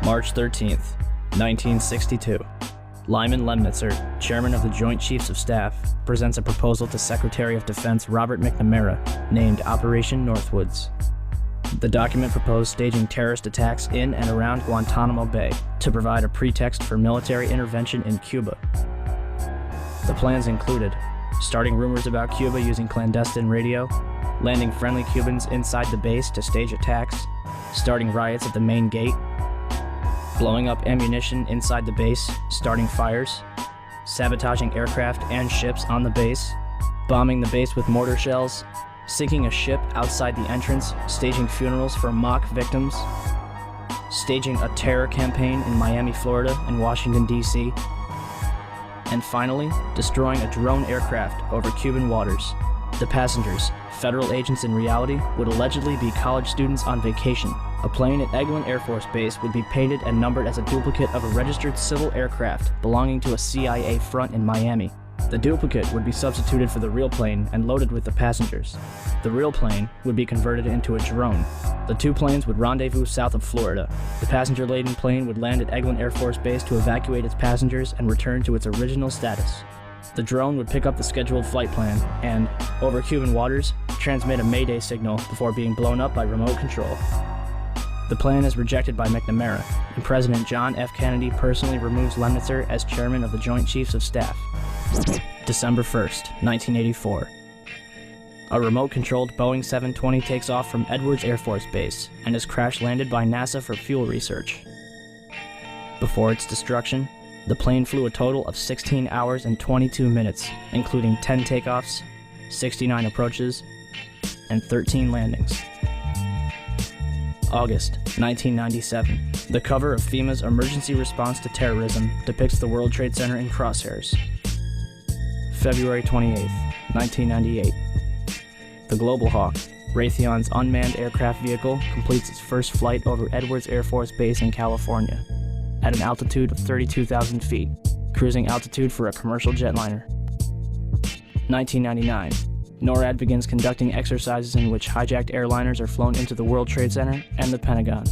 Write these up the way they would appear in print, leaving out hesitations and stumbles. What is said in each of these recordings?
March 13th, 1962. Lyman Lemnitzer, chairman of the Joint Chiefs of Staff, presents a proposal to Secretary of Defense Robert McNamara, named Operation Northwoods. The document proposed staging terrorist attacks in and around Guantanamo Bay to provide a pretext for military intervention in Cuba. The plans included starting rumors about Cuba using clandestine radio, landing friendly Cubans inside the base to stage attacks, starting riots at the main gate, blowing up ammunition inside the base, starting fires, sabotaging aircraft and ships on the base, bombing the base with mortar shells, sinking a ship outside the entrance, staging funerals for mock victims, staging a terror campaign in Miami, Florida, and Washington, D.C., and finally, destroying a drone aircraft over Cuban waters. The passengers, federal agents in reality, would allegedly be college students on vacation. A plane at Eglin Air Force Base would be painted and numbered as a duplicate of a registered civil aircraft belonging to a CIA front in Miami. The duplicate would be substituted for the real plane and loaded with the passengers. The real plane would be converted into a drone. The two planes would rendezvous south of Florida. The passenger-laden plane would land at Eglin Air Force Base to evacuate its passengers and return to its original status. The drone would pick up the scheduled flight plan and, over Cuban waters, transmit a Mayday signal before being blown up by remote control. The plan is rejected by McNamara, and President John F. Kennedy personally removes Lemnitzer as chairman of the Joint Chiefs of Staff. December 1st, 1984. A remote-controlled Boeing 720 takes off from Edwards Air Force Base and is crash-landed by NASA for fuel research. Before its destruction, the plane flew a total of 16 hours and 22 minutes, including 10 takeoffs, 69 approaches, and 13 landings. August 1997. The cover of FEMA's Emergency Response to Terrorism depicts the World Trade Center in crosshairs. February 28, 1998. The Global Hawk, Raytheon's unmanned aircraft vehicle, completes its first flight over Edwards Air Force Base in California, at an altitude of 32,000 feet, cruising altitude for a commercial jetliner. 1999. NORAD begins conducting exercises in which hijacked airliners are flown into the World Trade Center and the Pentagon.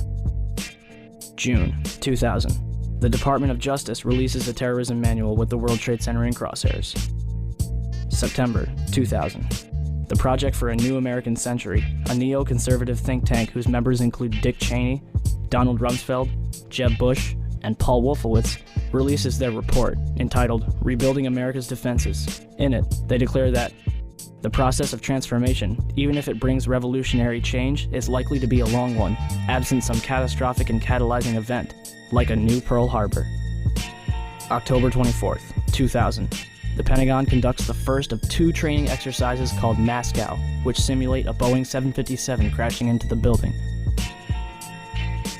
June 2000. The Department of Justice releases a terrorism manual with the World Trade Center in crosshairs. September 2000. The Project for a New American Century, a neo-conservative think tank whose members include Dick Cheney, Donald Rumsfeld, Jeb Bush, and Paul Wolfowitz, releases their report, entitled Rebuilding America's Defenses. In it, they declare that the process of transformation, even if it brings revolutionary change, is likely to be a long one, absent some catastrophic and catalyzing event, like a new Pearl Harbor. October 24th, 2000. The Pentagon conducts the first of two training exercises called Moscow, which simulate a Boeing 757 crashing into the building.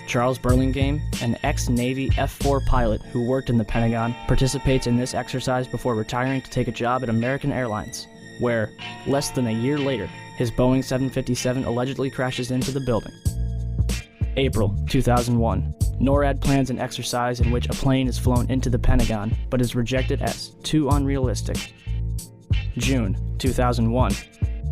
Charles Burlingame, an ex-Navy F-4 pilot who worked in the Pentagon, participates in this exercise before retiring to take a job at American Airlines, where, less than a year later, his Boeing 757 allegedly crashes into the building. April 2001. NORAD plans an exercise in which a plane is flown into the Pentagon, but is rejected as too unrealistic. June 2001.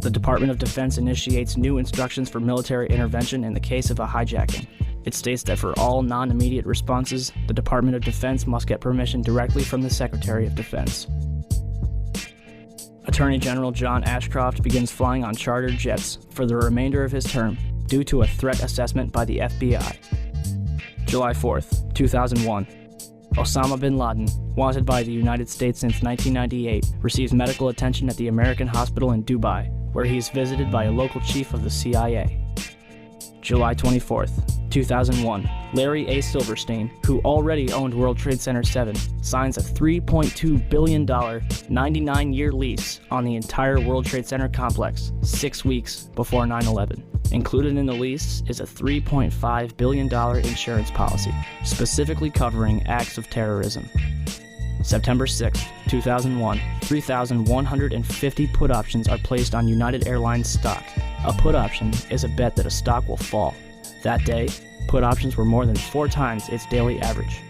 The Department of Defense initiates new instructions for military intervention in the case of a hijacking. It states that for all non-immediate responses, the Department of Defense must get permission directly from the Secretary of Defense. Attorney General John Ashcroft begins flying on chartered jets for the remainder of his term due to a threat assessment by the FBI. July 4th, 2001. Osama bin Laden, wanted by the United States since 1998, receives medical attention at the American hospital in Dubai, where he is visited by a local chief of the CIA. July 24th, 2001. Larry A. Silverstein, who already owned World Trade Center 7, signs a $3.2 billion 99-year lease on the entire World Trade Center complex 6 weeks before 9/11. Included in the lease is a $3.5 billion insurance policy, specifically covering acts of terrorism. September 6, 2001, 3,150 put options are placed on United Airlines stock. A put option is a bet that a stock will fall. That day, put options were more than 4 times its daily average.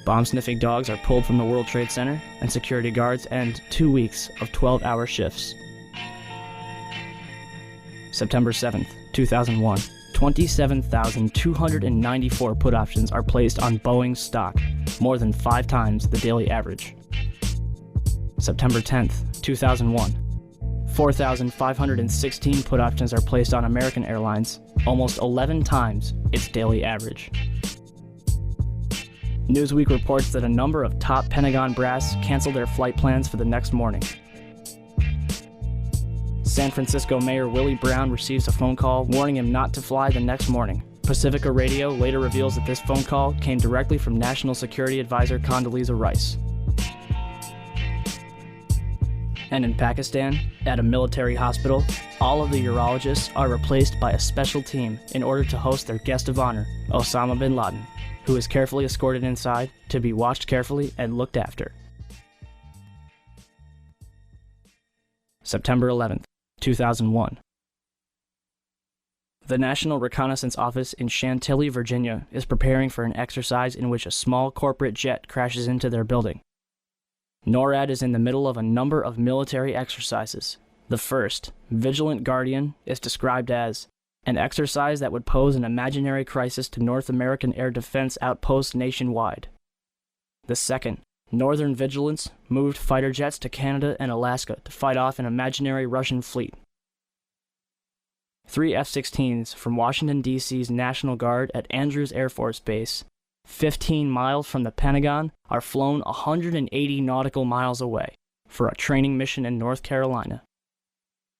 Bomb-sniffing dogs are pulled from the World Trade Center, and security guards end 2 weeks of 12-hour shifts. September 7th, 2001. 27,294 put options are placed on Boeing stock, more than 5 times the daily average. September 10th, 2001. 4,516 put options are placed on American Airlines, almost 11 times its daily average. Newsweek reports that a number of top Pentagon brass canceled their flight plans for the next morning. San Francisco Mayor Willie Brown receives a phone call warning him not to fly the next morning. Pacifica Radio later reveals that this phone call came directly from National Security Advisor Condoleezza Rice. And in Pakistan, at a military hospital, all of the urologists are replaced by a special team in order to host their guest of honor, Osama bin Laden, who is carefully escorted inside to be watched carefully and looked after. September 11th, 2001. The National Reconnaissance Office in Chantilly, Virginia, is preparing for an exercise in which a small corporate jet crashes into their building. NORAD is in the middle of a number of military exercises. The first, Vigilant Guardian, is described as an exercise that would pose an imaginary crisis to North American air defense outposts nationwide. The second, Northern Vigilance, moved fighter jets to Canada and Alaska to fight off an imaginary Russian fleet. 3 F-16s from Washington, D.C.'s National Guard at Andrews Air Force Base, 15 miles from the Pentagon, are flown 180 nautical miles away for a training mission in North Carolina.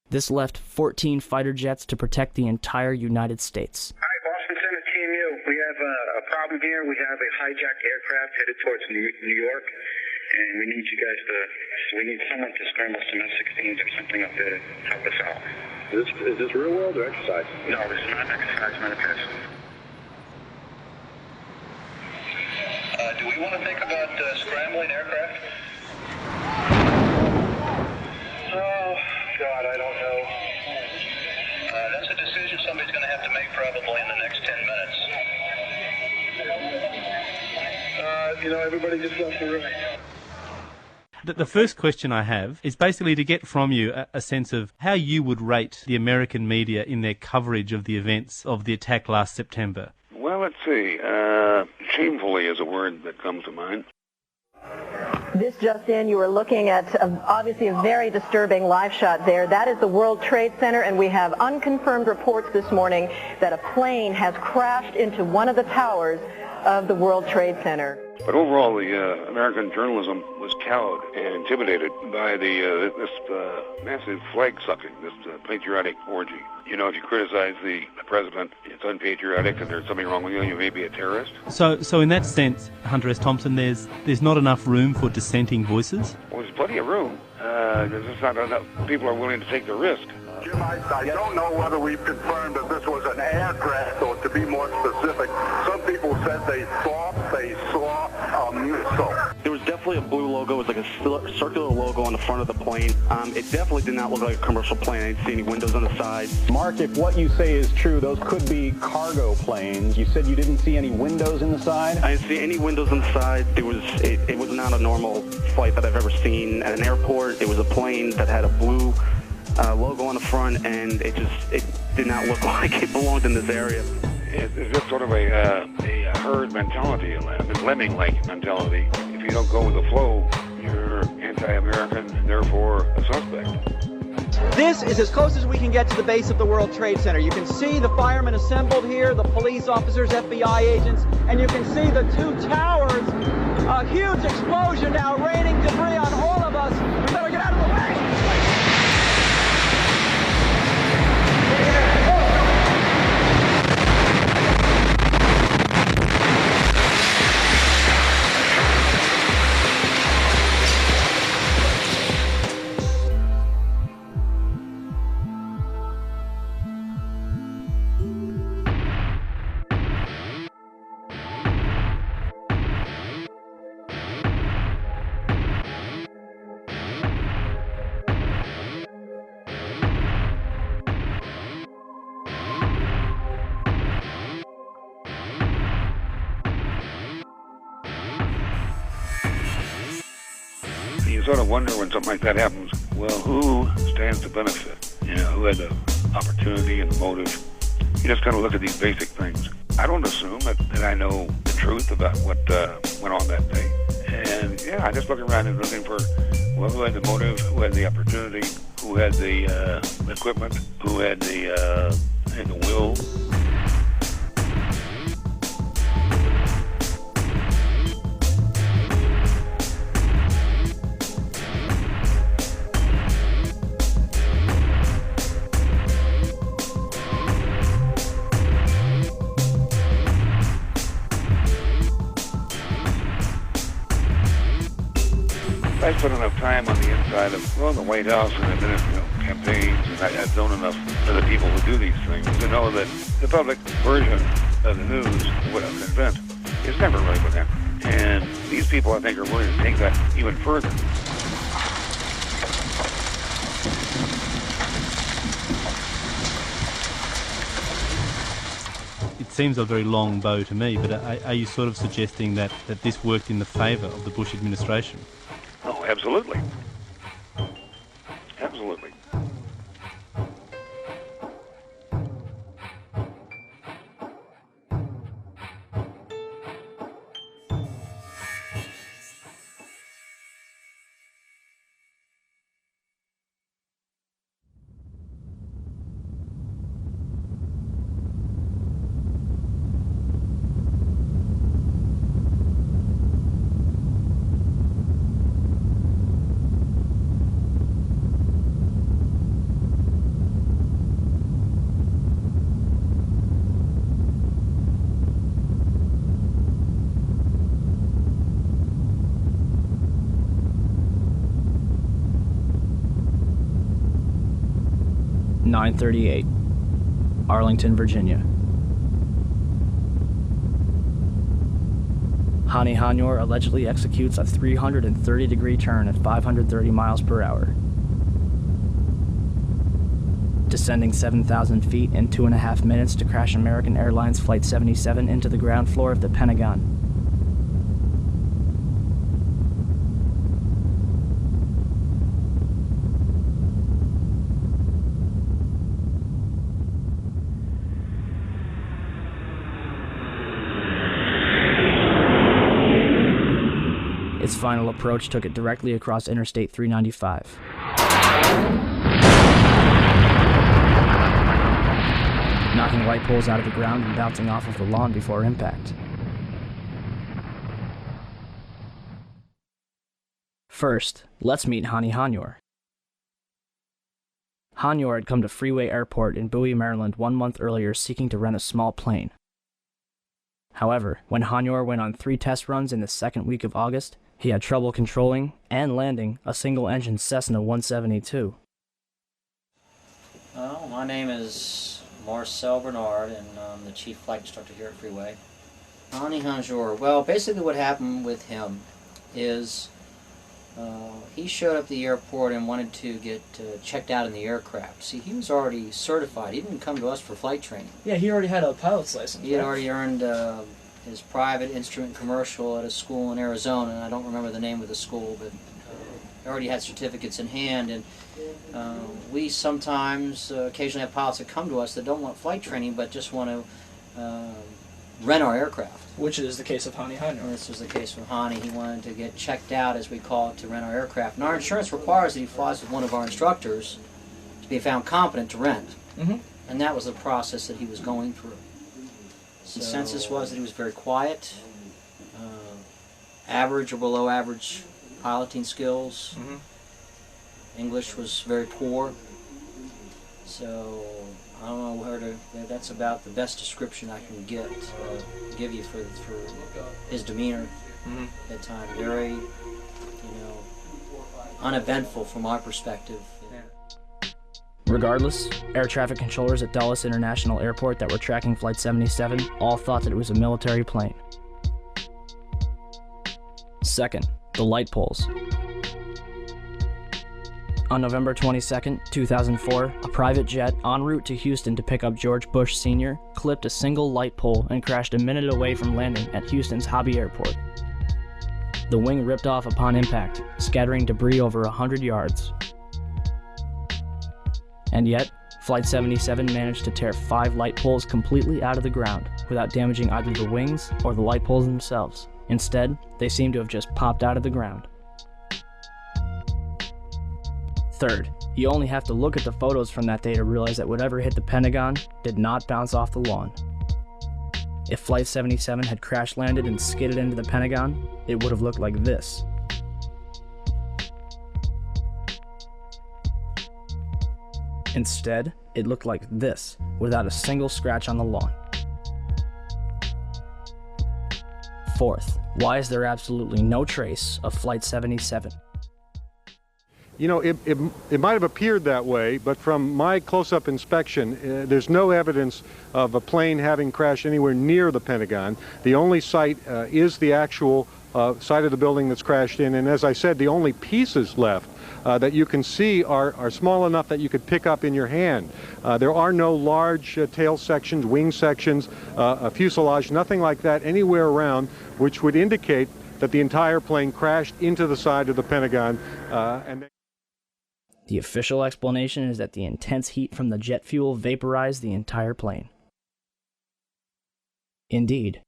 This left 14 fighter jets to protect the entire United States. Hi, Boston Center, Team U. We have a problem here. We have a hijacked aircraft headed towards New York, and we need you guys we need someone to scramble some F-16s or something up there to help us out. Is this real world or exercise? No, this is not an exercise, not a test. Do we want to think about scrambling aircraft? Oh, God, I don't know. That's a decision somebody's going to have to make probably in the next 10 minutes. Everybody just left the room. The first question I have is basically to get from you a sense of how you would rate the American media in their coverage of the events of the attack last September. Well, let's see. Shamefully is a word that comes to mind. This just in, you were looking at obviously a very disturbing live shot there. That is the World Trade Center, and we have unconfirmed reports this morning that a plane has crashed into one of the towers of the World Trade Center. But overall, the American journalism was cowed and intimidated by this massive flag-sucking, this patriotic orgy. If you criticize the president, it's unpatriotic and there's something wrong with you, you may be a terrorist. So in that sense, Hunter S. Thompson, there's not enough room for dissenting voices? Well, there's plenty of room. There's just not enough people are willing to take the risk. Jim, I don't know whether we've confirmed that this was an aircraft, or to be more specific, some people said they thought they saw a missile. There was definitely a blue logo. It was like a circular logo on the front of the plane. It definitely did not look like a commercial plane. I didn't see any windows on the side. Mark, if what you say is true, those could be cargo planes. You said you didn't see any windows in the side? I didn't see any windows on the side. It was not a normal flight that I've ever seen at an airport. It was a plane that had a blue logo on the front, and it did not look like it belonged in this area. It's just sort of a herd mentality, a lemming-like mentality. If you don't go with the flow, you're anti-American and therefore a suspect. This is as close as we can get to the base of the World Trade Center. You can see the firemen assembled here, the police officers, FBI agents, and you can see the 2 towers. A huge explosion now, raining debris on all of us. We better get out of the way. You sort of wonder when something like that happens, well, who stands to benefit? Who had the opportunity and the motive? You just kind of look at these basic things. I don't assume that I know the truth about what went on that day. And yeah, I just look around and looking for who had the motive, who had the opportunity, who had the equipment, who had the will. I spent enough time on the inside of, well, the White House and I've been in campaigns, and I've known enough of the people who do these things to know that the public version of the news, what an event, is never really what happened. And these people, I think, are willing to take that even further. It seems a very long bow to me, but are you sort of suggesting that this worked in the favour of the Bush administration? Oh, absolutely. Absolutely. (9:38), Arlington, Virginia. Hani Hanyor allegedly executes a 330-degree turn at 530 miles per hour, descending 7,000 feet in 2.5 minutes to crash American Airlines Flight 77 into the ground floor of the Pentagon. Its final approach took it directly across Interstate 395. Knocking light poles out of the ground and bouncing off of the lawn before impact. First, let's meet Hani Hanyor. Hanyor had come to Freeway Airport in Bowie, Maryland 1 month earlier seeking to rent a small plane. However, when Hanyor went on 3 test runs in the second week of August, he had trouble controlling and landing a single-engine Cessna 172. Well, my name is Marcel Bernard, and I'm the chief flight instructor here at Freeway. Hani Hanyor, well, basically what happened with him is he showed up at the airport and wanted to get checked out in the aircraft. See, he was already certified. He didn't come to us for flight training. Yeah, he already had a pilot's license. He had already earned his private instrument commercial at a school in Arizona, and I don't remember the name of the school, but he already had certificates in hand. And we sometimes occasionally have pilots that come to us that don't want flight training but just want to rent our aircraft. Which is the case of Hani Hanyor. This was the case with Hani. He wanted to get checked out, as we call it, to rent our aircraft. And our insurance requires that he flies with one of our instructors to be found competent to rent. Mm-hmm. And that was the process that he was going through. The consensus was that he was very quiet, average or below average piloting skills. Mm-hmm. English was very poor. So I don't know where to. That's about the best description I can give you for his demeanor at times. Very, uneventful from my perspective. Regardless, air traffic controllers at Dulles International Airport that were tracking Flight 77 all thought that it was a military plane. Second, the light poles. On November 22, 2004, a private jet en route to Houston to pick up George Bush Sr. clipped a single light pole and crashed a minute away from landing at Houston's Hobby Airport. The wing ripped off upon impact, scattering debris over 100 yards. And yet, Flight 77 managed to tear 5 light poles completely out of the ground without damaging either the wings or the light poles themselves. Instead, they seem to have just popped out of the ground. Third, you only have to look at the photos from that day to realize that whatever hit the Pentagon did not bounce off the lawn. If Flight 77 had crash landed and skidded into the Pentagon, it would have looked like this. Instead, it looked like this, without a single scratch on the lawn. Fourth, why is there absolutely no trace of Flight 77? You know, it might have appeared that way, but from my close-up inspection, there's no evidence of a plane having crashed anywhere near the Pentagon. The only site is the actual site of the building that's crashed in, and as I said, the only pieces left that you can see are small enough that you could pick up in your hand. There are no large tail sections, wing sections, a fuselage, nothing like that anywhere around, which would indicate that the entire plane crashed into the side of the Pentagon. The official explanation is that the intense heat from the jet fuel vaporized the entire plane. Indeed,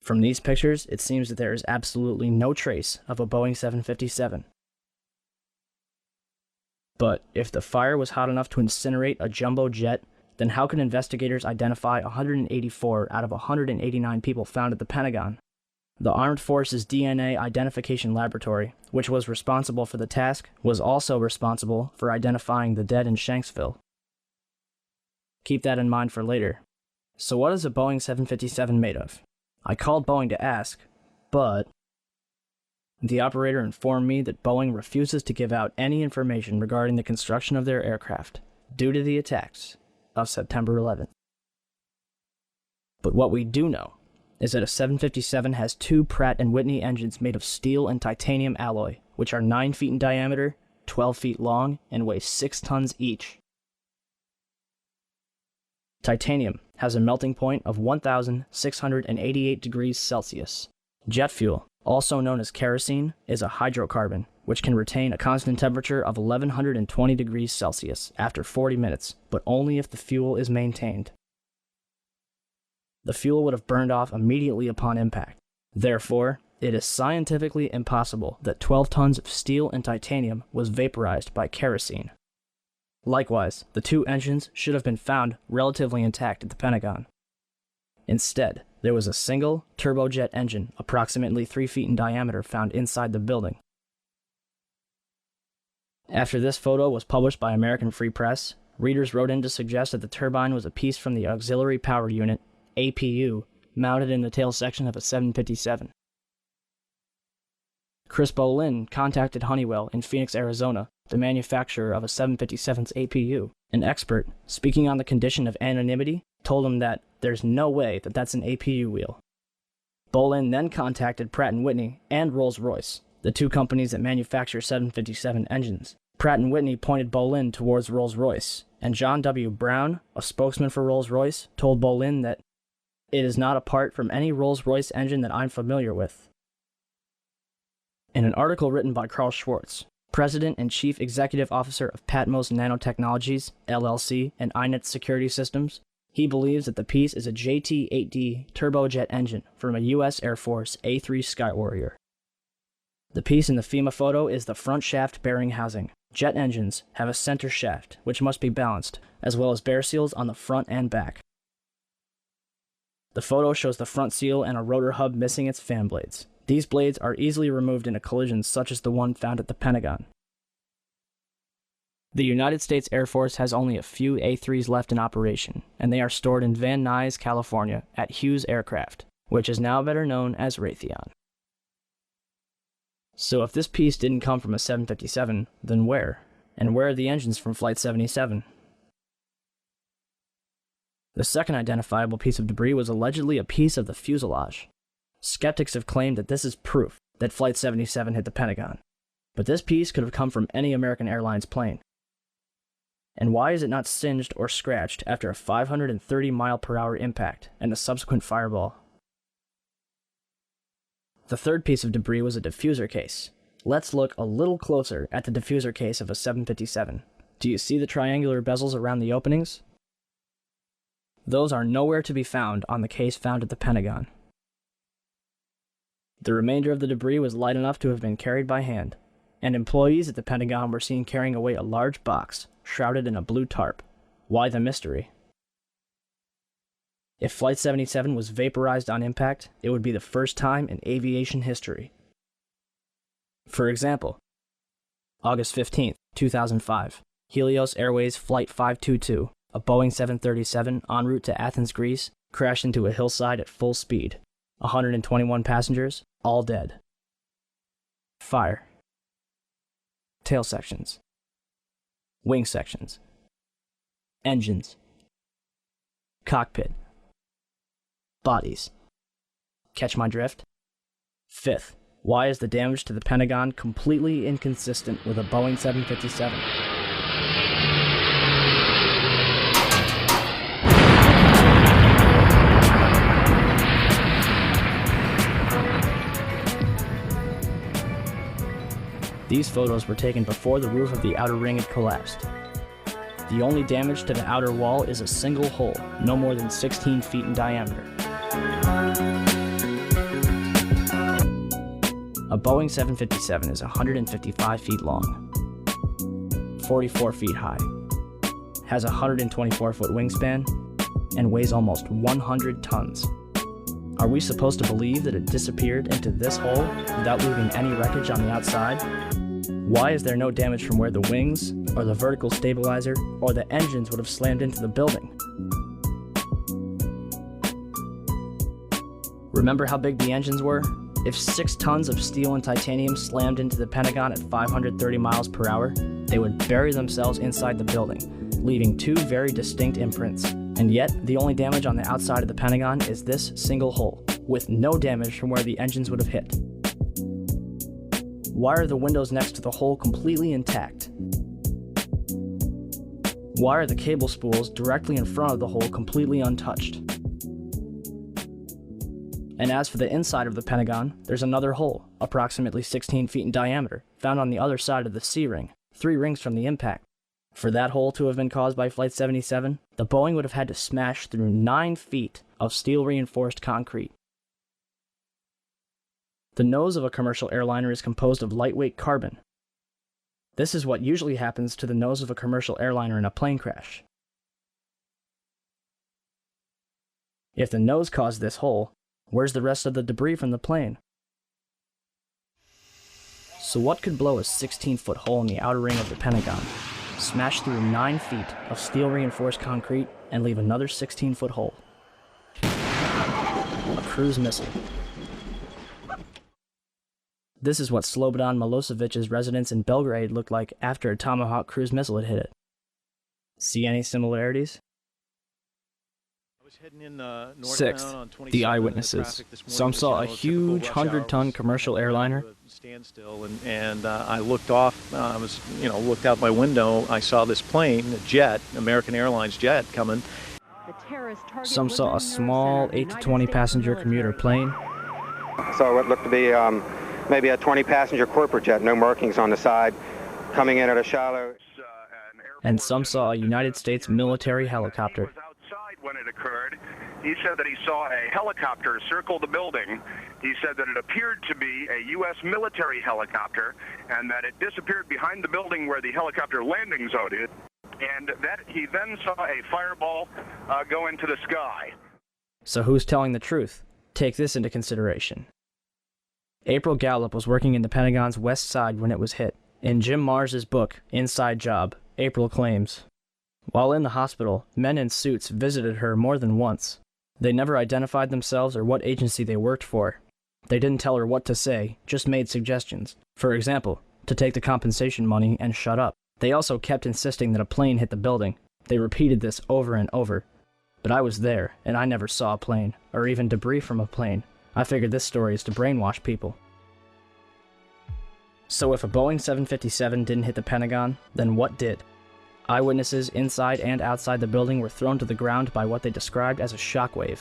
from these pictures, it seems that there is absolutely no trace of a Boeing 757. But if the fire was hot enough to incinerate a jumbo jet, then how can investigators identify 184 out of 189 people found at the Pentagon? The Armed Forces DNA Identification Laboratory, which was responsible for the task, was also responsible for identifying the dead in Shanksville. Keep that in mind for later. So what is a Boeing 757 made of? I called Boeing to ask, but the operator informed me that Boeing refuses to give out any information regarding the construction of their aircraft due to the attacks of September 11th. But what we do know is that a 757 has 2 Pratt & Whitney engines made of steel and titanium alloy, which are 9 feet in diameter, 12 feet long, and weigh 6 tons each. Titanium has a melting point of 1,688 degrees Celsius. Jet fuel, also known as kerosene, is a hydrocarbon, which can retain a constant temperature of 1,120 degrees Celsius after 40 minutes, but only if the fuel is maintained. The fuel would have burned off immediately upon impact. Therefore, it is scientifically impossible that 12 tons of steel and titanium was vaporized by kerosene. Likewise, the 2 engines should have been found relatively intact at the Pentagon. Instead, there was a single turbojet engine approximately 3 feet in diameter found inside the building. After this photo was published by American Free Press, readers wrote in to suggest that the turbine was a piece from the Auxiliary Power Unit, APU, mounted in the tail section of a 757. Chris Bolin contacted Honeywell in Phoenix, Arizona, the manufacturer of a 757's APU. An expert, speaking on the condition of anonymity, told him that there's no way that that's an APU wheel. Bolin then contacted Pratt & Whitney and Rolls-Royce, the 2 companies that manufacture 757 engines. Pratt & Whitney pointed Bolin towards Rolls-Royce, and John W. Brown, a spokesman for Rolls-Royce, told Bolin that it is not a part from any Rolls-Royce engine that I'm familiar with. In an article written by Carl Schwartz, President and Chief Executive Officer of Patmos Nanotechnologies, LLC, and iNet Security Systems, he believes that the piece is a JT-8D turbojet engine from a U.S. Air Force A-3 Skywarrior. The piece in the FEMA photo is the front shaft bearing housing. Jet engines have a center shaft, which must be balanced, as well as bear seals on the front and back. The photo shows the front seal and a rotor hub missing its fan blades. These blades are easily removed in a collision such as the one found at the Pentagon. The United States Air Force has only a few A-3s left in operation, and they are stored in Van Nuys, California, at Hughes Aircraft, which is now better known as Raytheon. So if this piece didn't come from a 757, then where? And where are the engines from Flight 77? The second identifiable piece of debris was allegedly a piece of the fuselage. Skeptics have claimed that this is proof that Flight 77 hit the Pentagon. But this piece could have come from any American Airlines plane. And why is it not singed or scratched after a 530-mile-per-hour impact and a subsequent fireball? The third piece of debris was a diffuser case. Let's look a little closer at the diffuser case of a 757. Do you see the triangular bezels around the openings? Those are nowhere to be found on the case found at the Pentagon. The remainder of the debris was light enough to have been carried by hand, and employees at the Pentagon were seen carrying away a large box shrouded in a blue tarp. Why the mystery? If Flight 77 was vaporized on impact, it would be the first time in aviation history. For example, August 15, 2005, Helios Airways Flight 522, a Boeing 737 en route to Athens, Greece, crashed into a hillside at full speed. 121 passengers, all dead. Fire. Tail sections. Wing sections. Engines. Cockpit. Bodies. Catch my drift? Fifth, why is the damage to the Pentagon completely inconsistent with a Boeing 757? These photos were taken before the roof of the outer ring had collapsed. The only damage to the outer wall is a single hole, no more than 16 feet in diameter. A Boeing 757 is 155 feet long, 44 feet high, has a 124-foot wingspan, and weighs almost 100 tons. Are we supposed to believe that it disappeared into this hole without leaving any wreckage on the outside? Why is there no damage from where the wings, or the vertical stabilizer, or the engines would have slammed into the building? Remember how big the engines were? If 6 tons of steel and titanium slammed into the Pentagon at 530 miles per hour, they would bury themselves inside the building, leaving 2 very distinct imprints. And yet, the only damage on the outside of the Pentagon is this single hole, with no damage from where the engines would have hit. Why are the windows next to the hole completely intact? Why are the cable spools directly in front of the hole completely untouched? And as for the inside of the Pentagon, there's another hole, approximately 16 feet in diameter, found on the other side of the C-ring, 3 rings from the impact. For that hole to have been caused by Flight 77, the Boeing would have had to smash through 9 feet of steel-reinforced concrete. The nose of a commercial airliner is composed of lightweight carbon. This is what usually happens to the nose of a commercial airliner in a plane crash. If the nose caused this hole, where's the rest of the debris from the plane? So what could blow a 16-foot hole in the outer ring of the Pentagon, smash through 9 feet of steel-reinforced concrete, and leave another 16-foot hole? A cruise missile. This is what Slobodan Milosevic's residence in Belgrade looked like after a Tomahawk cruise missile had hit it. See any similarities? 6. The eyewitnesses. Some saw a huge 100-ton commercial airliner. Standstill, and I looked off. I was, looked out my window. I saw this plane, a jet, American Airlines jet, coming. Some saw a small 8 to 20 passenger commuter plane. I saw what looked to be maybe a 20-passenger corporate jet, no markings on the side, coming in at a shallow. And some saw a United States military helicopter. When it occurred, he said that he saw a helicopter circle the building. He said that it appeared to be a U.S. military helicopter and that it disappeared behind the building where the helicopter landing zone is, and that he then saw a fireball go into the sky. So who's telling the truth? Take this into consideration. April Gallup was working in the Pentagon's west side when it was hit. In Jim Mars's book, Inside Job, April claims, while in the hospital, men in suits visited her more than once. They never identified themselves or what agency they worked for. They didn't tell her what to say, just made suggestions. For example, to take the compensation money and shut up. They also kept insisting that a plane hit the building. They repeated this over and over. But I was there, and I never saw a plane, or even debris from a plane. I figured this story is to brainwash people. So if a Boeing 757 didn't hit the Pentagon, then what did? Eyewitnesses inside and outside the building were thrown to the ground by what they described as a shockwave.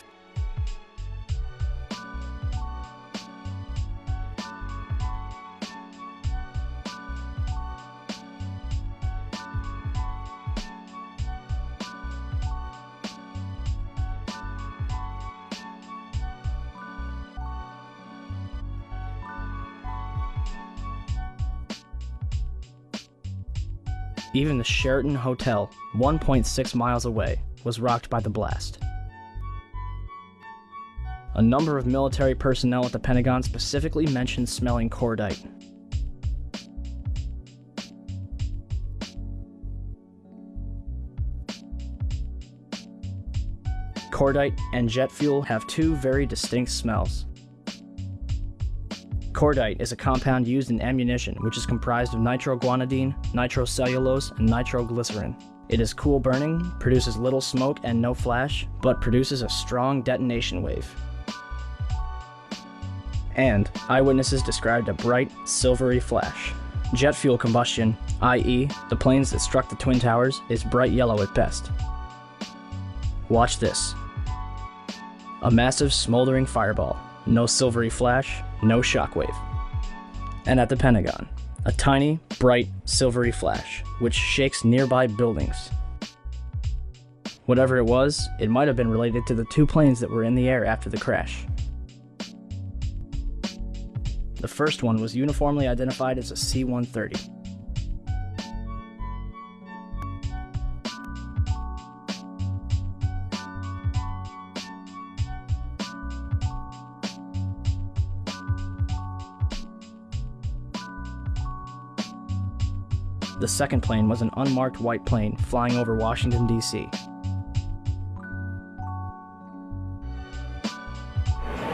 Even the Sheraton Hotel, 1.6 miles away, was rocked by the blast. A number of military personnel at the Pentagon specifically mentioned smelling cordite. Cordite and jet fuel have two very distinct smells. Cordite is a compound used in ammunition which is comprised of nitroguanidine, nitrocellulose, and nitroglycerin. It is cool burning, produces little smoke and no flash, but produces a strong detonation wave. And eyewitnesses described a bright, silvery flash. Jet fuel combustion, i.e., the planes that struck the Twin Towers, is bright yellow at best. Watch this. A massive smoldering fireball. No silvery flash, no shockwave. And at the Pentagon, a tiny, bright, silvery flash, which shakes nearby buildings. Whatever it was, it might have been related to the two planes that were in the air after the crash. The first one was uniformly identified as a C-130. The second plane was an unmarked white plane flying over Washington, D.C.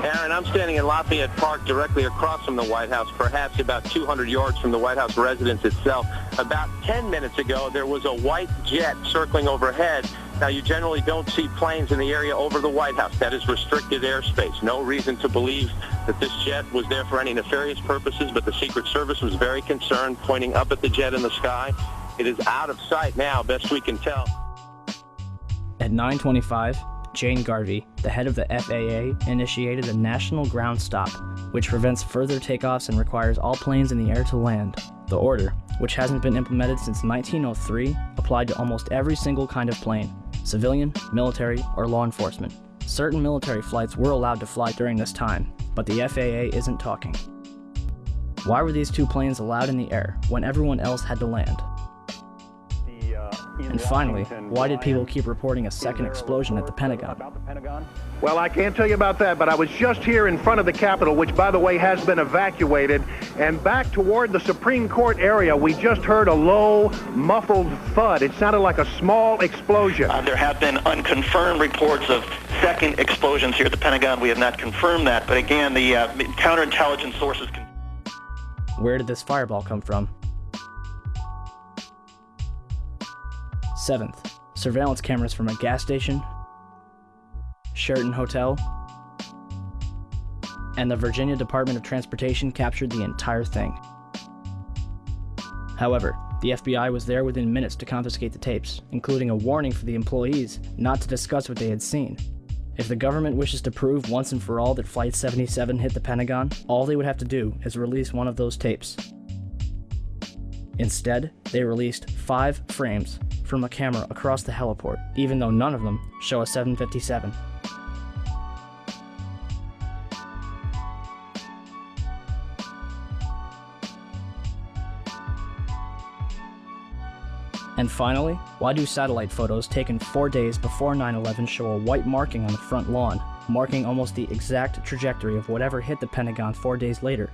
Aaron, I'm standing in Lafayette Park directly across from the White House, perhaps about 200 yards from the White House residence itself. About 10 minutes ago, there was a white jet circling overhead. Now, you generally don't see planes in the area over the White House. That is restricted airspace. No reason to believe that this jet was there for any nefarious purposes, but the Secret Service was very concerned, pointing up at the jet in the sky. It is out of sight now, best we can tell. At 9:25, Jane Garvey, the head of the FAA, initiated a national ground stop, which prevents further takeoffs and requires all planes in the air to land. The order, which hasn't been implemented since 1903, applied to almost every single kind of plane, civilian, military, or law enforcement. Certain military flights were allowed to fly during this time, but the FAA isn't talking. Why were these two planes allowed in the air when everyone else had to land? And finally, why did people keep reporting a second explosion at the Pentagon? Well, I can't tell you about that, but I was just here in front of the Capitol, which, by the way, has been evacuated, and back toward the Supreme Court area, we just heard a low, muffled thud. It sounded like a small explosion. There have been unconfirmed reports of second explosions here at the Pentagon. We have not confirmed that, but again, the counterintelligence sources... Where did this fireball come from? 7th, surveillance cameras from a gas station, Sheraton Hotel, and the Virginia Department of Transportation captured the entire thing. However, the FBI was there within minutes to confiscate the tapes, including a warning for the employees not to discuss what they had seen. If the government wishes to prove once and for all that Flight 77 hit the Pentagon, all they would have to do is release one of those tapes. Instead, they released 5 frames from a camera across the heliport, even though none of them show a 757. And finally, why do satellite photos taken 4 days before 9/11 show a white marking on the front lawn, marking almost the exact trajectory of whatever hit the Pentagon 4 days later?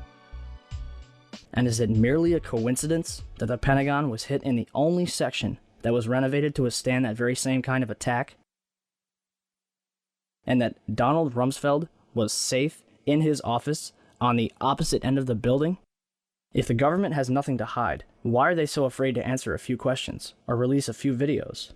And is it merely a coincidence that the Pentagon was hit in the only section that was renovated to withstand that very same kind of attack? And that Donald Rumsfeld was safe in his office on the opposite end of the building? If the government has nothing to hide, why are they so afraid to answer a few questions or release a few videos?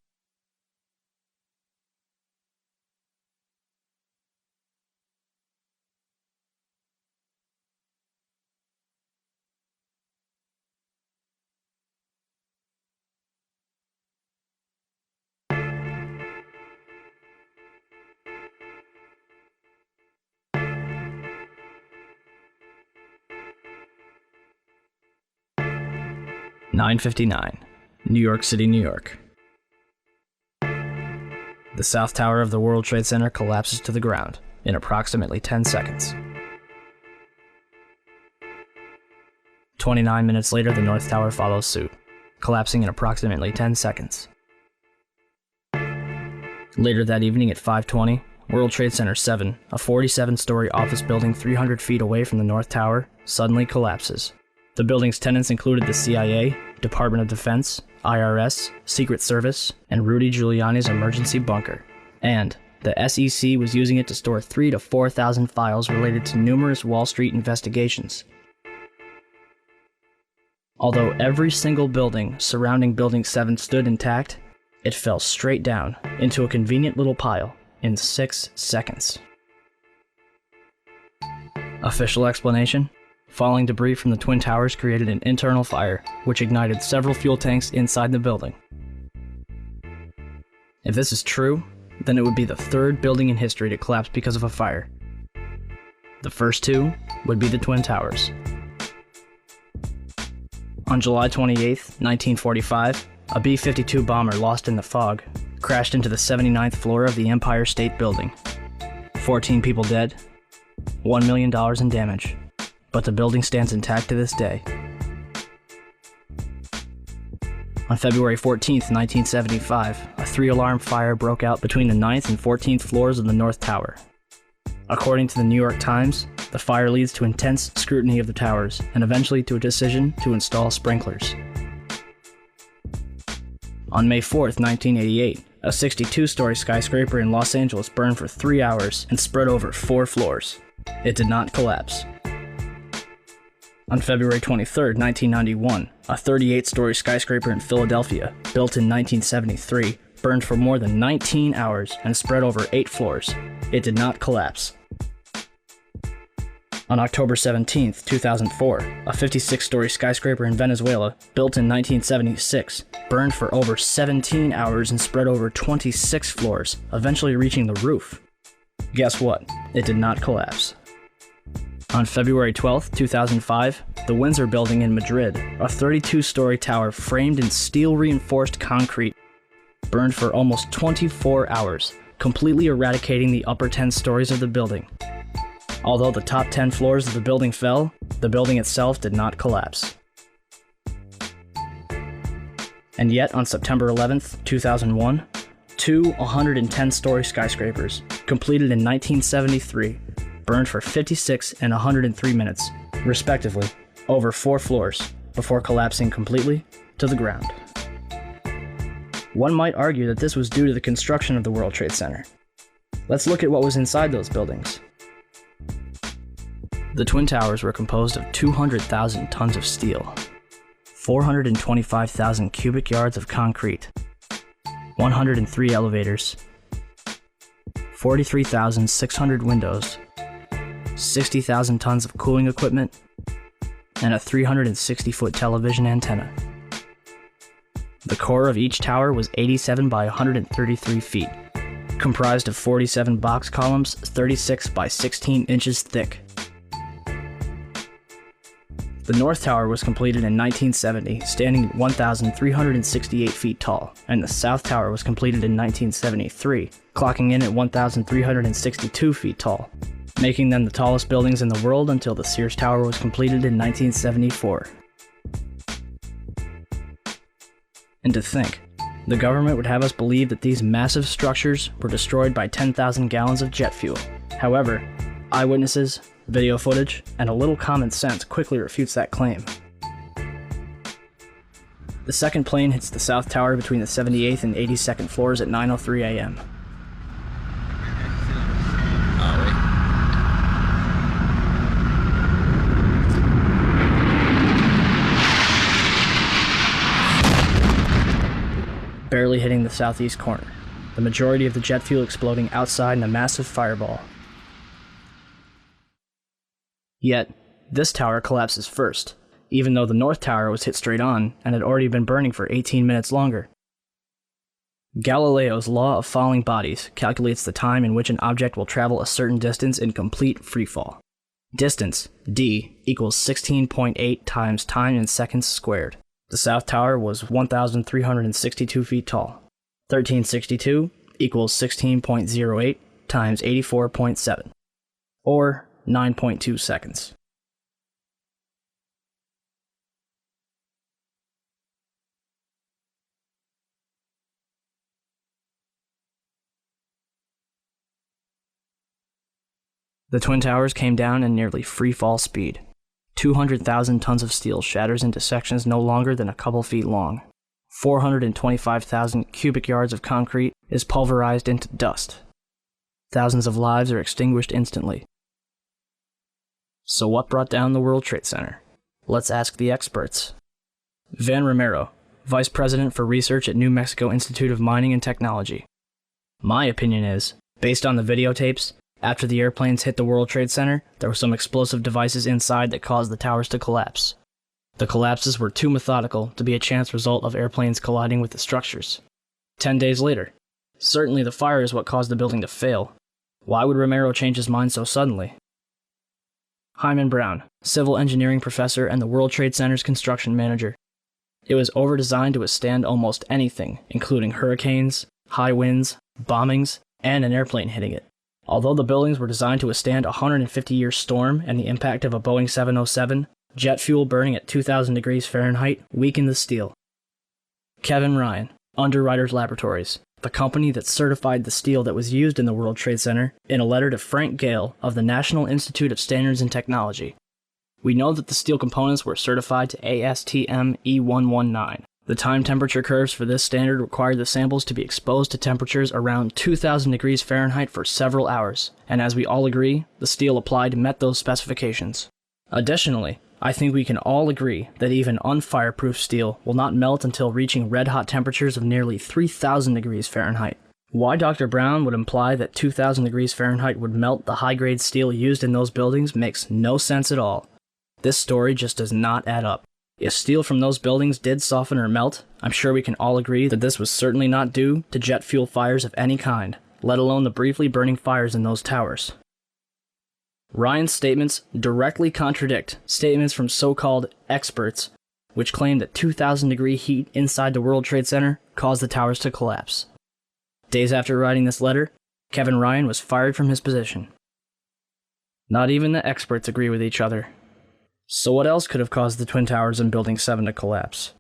(9:59), New York City, New York. The South Tower of the World Trade Center collapses to the ground in approximately 10 seconds. 29 minutes later, the North Tower follows suit, collapsing in approximately 10 seconds. Later that evening at 5:20, World Trade Center 7, a 47-story office building 300 feet away from the North Tower, suddenly collapses. The building's tenants included the CIA, Department of Defense, IRS, Secret Service, and Rudy Giuliani's emergency bunker. And the SEC was using it to store 3,000 to 4,000 files related to numerous Wall Street investigations. Although every single building surrounding Building 7 stood intact, it fell straight down into a convenient little pile in 6 seconds. Official explanation? Falling debris from the Twin Towers created an internal fire, which ignited several fuel tanks inside the building. If this is true, then it would be the third building in history to collapse because of a fire. The first two would be the Twin Towers. On July 28, 1945, a B-52 bomber lost in the fog crashed into the 79th floor of the Empire State Building. 14 people dead, $1 million in damage, but the building stands intact to this day. On February 14, 1975, a 3-alarm fire broke out between the 9th and 14th floors of the North Tower. According to the New York Times, the fire leads to intense scrutiny of the towers and eventually to a decision to install sprinklers. On May 4, 1988, a 62-story skyscraper in Los Angeles burned for 3 hours and spread over 4 floors. It did not collapse. On February 23, 1991, a 38-story skyscraper in Philadelphia, built in 1973, burned for more than 19 hours and spread over 8 floors. It did not collapse. On October 17, 2004, a 56-story skyscraper in Venezuela, built in 1976, burned for over 17 hours and spread over 26 floors, eventually reaching the roof. Guess what? It did not collapse. On February 12, 2005, the Windsor Building in Madrid, a 32-story tower framed in steel-reinforced concrete, burned for almost 24 hours, completely eradicating the upper 10 stories of the building. Although the top 10 floors of the building fell, the building itself did not collapse. And yet, on September 11, 2001, two 110-story skyscrapers, completed in 1973, burned for 56 and 103 minutes, respectively, over 4 floors, before collapsing completely to the ground. One might argue that this was due to the construction of the World Trade Center. Let's look at what was inside those buildings. The Twin Towers were composed of 200,000 tons of steel, 425,000 cubic yards of concrete, 103 elevators, 43,600 windows, 60,000 tons of cooling equipment, and a 360-foot television antenna. The core of each tower was 87 by 133 feet, comprised of 47 box columns 36 by 16 inches thick. The North Tower was completed in 1970, standing at 1,368 feet tall, and the South Tower was completed in 1973, clocking in at 1,362 feet tall, making them the tallest buildings in the world until the Sears Tower was completed in 1974. And to think, the government would have us believe that these massive structures were destroyed by 10,000 gallons of jet fuel. However, eyewitnesses, video footage, and a little common sense quickly refutes that claim. The second plane hits the South Tower between the 78th and 82nd floors at 9:03 a.m. Barely hitting the southeast corner, the majority of the jet fuel exploding outside in a massive fireball. Yet, this tower collapses first, even though the North Tower was hit straight on and had already been burning for 18 minutes longer. Galileo's law of falling bodies calculates the time in which an object will travel a certain distance in complete freefall. Distance, d, equals 16.8 times time in seconds squared. The South Tower was 1,362 feet tall. 1362 equals 16.08 times 84.7, or 9.2 seconds. The Twin Towers came down in nearly free-fall speed. 200,000 tons of steel shatters into sections no longer than a couple feet long. 425,000 cubic yards of concrete is pulverized into dust. Thousands of lives are extinguished instantly. So what brought down the World Trade Center? Let's ask the experts. Van Romero, Vice President for Research at New Mexico Institute of Mining and Technology. My opinion is, based on the videotapes, after the airplanes hit the World Trade Center, there were some explosive devices inside that caused the towers to collapse. The collapses were too methodical to be a chance result of airplanes colliding with the structures. 10 days later, certainly the fire is what caused the building to fail. Why would Romero change his mind so suddenly? Hyman Brown, civil engineering professor and the World Trade Center's construction manager. It was over-designed to withstand almost anything, including hurricanes, high winds, bombings, and an airplane hitting it. Although the buildings were designed to withstand a 150-year storm and the impact of a Boeing 707, jet fuel burning at 2,000 degrees Fahrenheit weakened the steel. Kevin Ryan, Underwriters Laboratories, the company that certified the steel that was used in the World Trade Center, in a letter to Frank Gale of the National Institute of Standards and Technology. We know that the steel components were certified to ASTM E119. The time temperature curves for this standard required the samples to be exposed to temperatures around 2,000 degrees Fahrenheit for several hours, and as we all agree, the steel applied met those specifications. Additionally, I think we can all agree that even unfireproof steel will not melt until reaching red-hot temperatures of nearly 3,000 degrees Fahrenheit. Why Dr. Brown would imply that 2,000 degrees Fahrenheit would melt the high-grade steel used in those buildings makes no sense at all. This story just does not add up. If steel from those buildings did soften or melt, I'm sure we can all agree that this was certainly not due to jet fuel fires of any kind, let alone the briefly burning fires in those towers. Ryan's statements directly contradict statements from so-called experts, which claim that 2,000 degree heat inside the World Trade Center caused the towers to collapse. Days after writing this letter, Kevin Ryan was fired from his position. Not even the experts agree with each other. So what else could have caused the Twin Towers in Building 7 to collapse?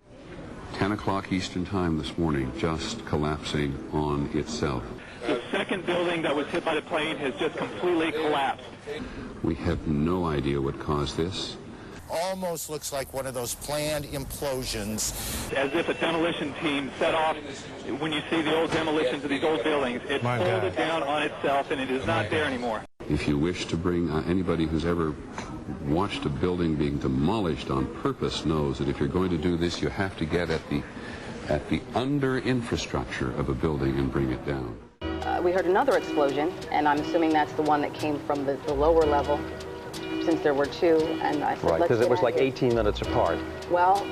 10 o'clock Eastern Time this morning, just collapsing on itself. The second building that was hit by the plane has just completely collapsed. We have no idea what caused this. Almost looks like one of those planned implosions. As if a demolition team set off. When you see the old demolitions of these old buildings, it pulled it down on itself and it is not there anymore. If you wish to bring anybody who's ever watched a building being demolished on purpose knows that if you're going to do this, you have to get at the under infrastructure of a building and bring it down. We heard another explosion, and I'm assuming that's the one that came from the lower level, since there were two. And I said, right, because it was like 18 minutes apart. Well,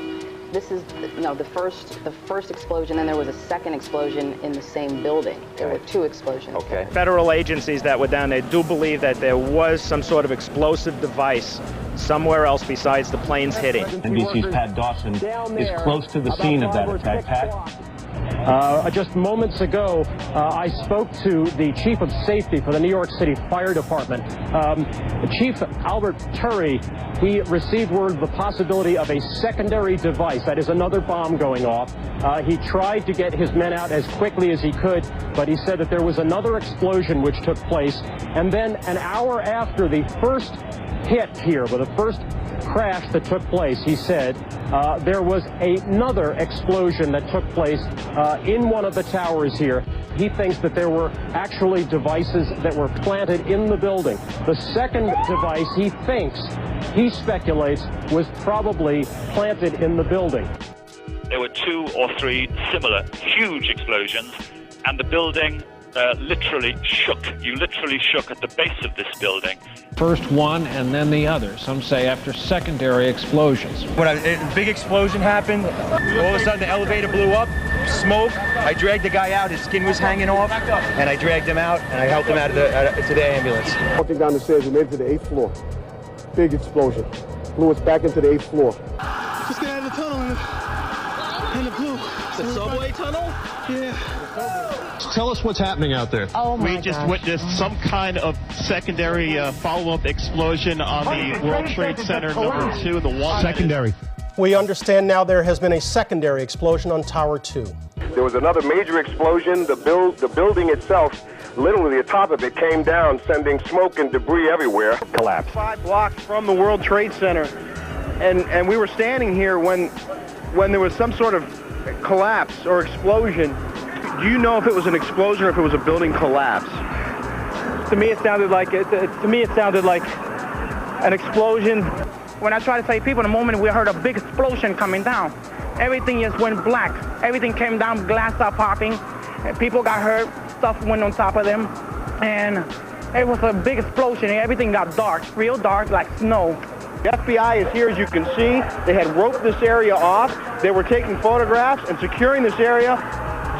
this is the first explosion, and there was a second explosion in the same building. There were two explosions. Okay. Federal agencies that were down there do believe that there was some sort of explosive device somewhere else besides the planes hitting. NBC's Pat Dawson is close to the scene of that attack. Pat? Just moments ago, I spoke to the chief of safety for the New York City Fire Department. Chief Albert Turry, he received word of the possibility of a secondary device, that is another bomb going off. He tried to get his men out as quickly as he could, but he said that there was another explosion which took place. And then an hour after the first hit here, with the first crash that took place, he said, there was another explosion that took place in one of the towers here. He thinks that there were actually devices that were planted in the building. The second device, he speculates, was probably planted in the building. There were 2 or 3 similar huge explosions, and the building literally shook. You literally shook at the base of this building. First one and then the other. Some say after secondary explosions. When a big explosion happened, all of a sudden the elevator blew up, smoke. I dragged the guy out. His skin was hanging off, and I dragged him out, and I helped him out of to the ambulance. Walking down the stairs, we made it to the 8th floor. Big explosion. Blew us back into the 8th floor. Just get out of the tunnel and it blew. The subway tunnel? Yeah. Tell us what's happening out there. Oh my We just witnessed some kind of secondary follow-up explosion on the World Trade Center number 2, the one. Secondary. We understand now there has been a secondary explosion on Tower 2. There was another major explosion. The building itself literally the top of it came down, sending smoke and debris everywhere. Collapse. 5 blocks from the World Trade Center, and we were standing here when there was some sort of collapse or explosion. Do you know if it was an explosion or if it was a building collapse? To me, it sounded like an explosion. When I try to save people, in the moment we heard a big explosion coming down. Everything just went black. Everything came down, glass started popping. People got hurt, stuff went on top of them. And it was a big explosion. Everything got dark, real dark, like snow. The FBI is here, as you can see. They had roped this area off. They were taking photographs and securing this area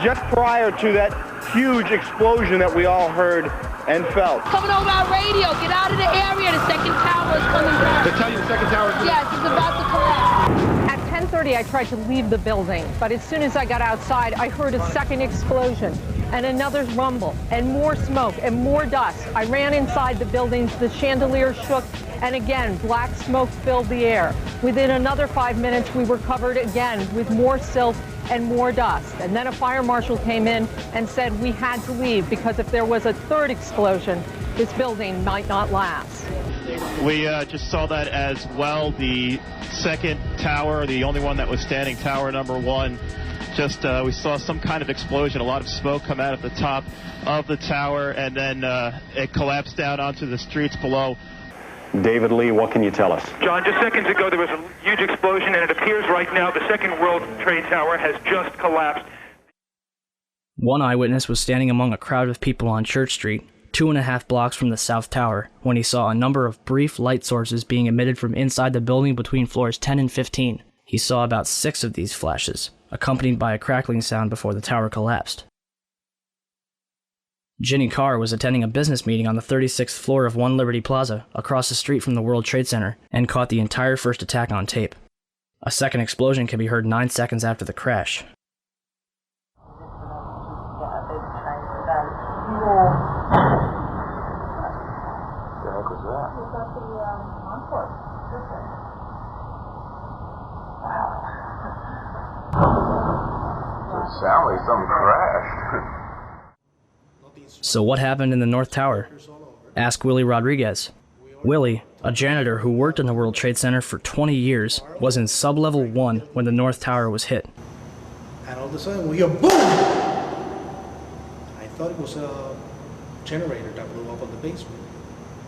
just prior to that huge explosion that we all heard and felt. Coming over our radio, get out of the area, the second tower is coming down. They tell you the second tower is coming down? Yes, it's about to collapse. At 10:30, I tried to leave the building, but as soon as I got outside, I heard a second explosion and another rumble and more smoke and more dust. I ran inside the buildings, the chandelier shook, and again, black smoke filled the air. Within another 5 minutes, we were covered again with more silt and more dust. And then a fire marshal came in and said we had to leave because if there was a third explosion, this building might not last. We just saw that as well. The second tower, the only one that was standing, tower number 1, we saw some kind of explosion, a lot of smoke come out of the top of the tower, and then it collapsed down onto the streets below. David Lee, what can you tell us? John, just seconds ago there was a huge explosion, and it appears right now the second World Trade Tower has just collapsed. One eyewitness was standing among a crowd of people on Church Street, 2.5 blocks from the South Tower, when he saw a number of brief light sources being emitted from inside the building between floors 10 and 15. He saw about 6 of these flashes, accompanied by a crackling sound before the tower collapsed. Ginny Carr was attending a business meeting on the 36th floor of 1 Liberty Plaza, across the street from the World Trade Center, and caught the entire first attack on tape. A second explosion can be heard 9 seconds after the crash. It sounds like something crashed. So what happened in the North Tower? Ask Willie Rodriguez. Willie, a janitor who worked in the World Trade Center for 20 years, was in sub-level 1 when the North Tower was hit. And all of a sudden we hear boom! I thought it was a generator that blew up on the basement.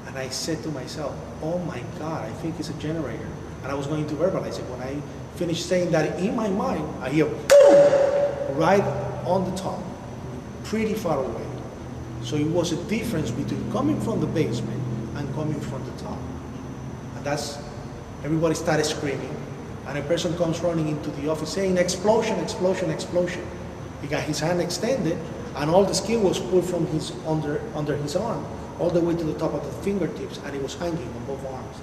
And I said to myself, oh my God, I think it's a generator. And I was going to verbalize it. When I finished saying that in my mind, I hear boom! Right on the top, pretty far away. So it was a difference between coming from the basement and coming from the top. And that's, everybody started screaming. And a person comes running into the office saying, explosion, explosion, explosion. He got his hand extended and all the skin was pulled from his under his arm, all the way to the top of the fingertips, and it was hanging on both arms.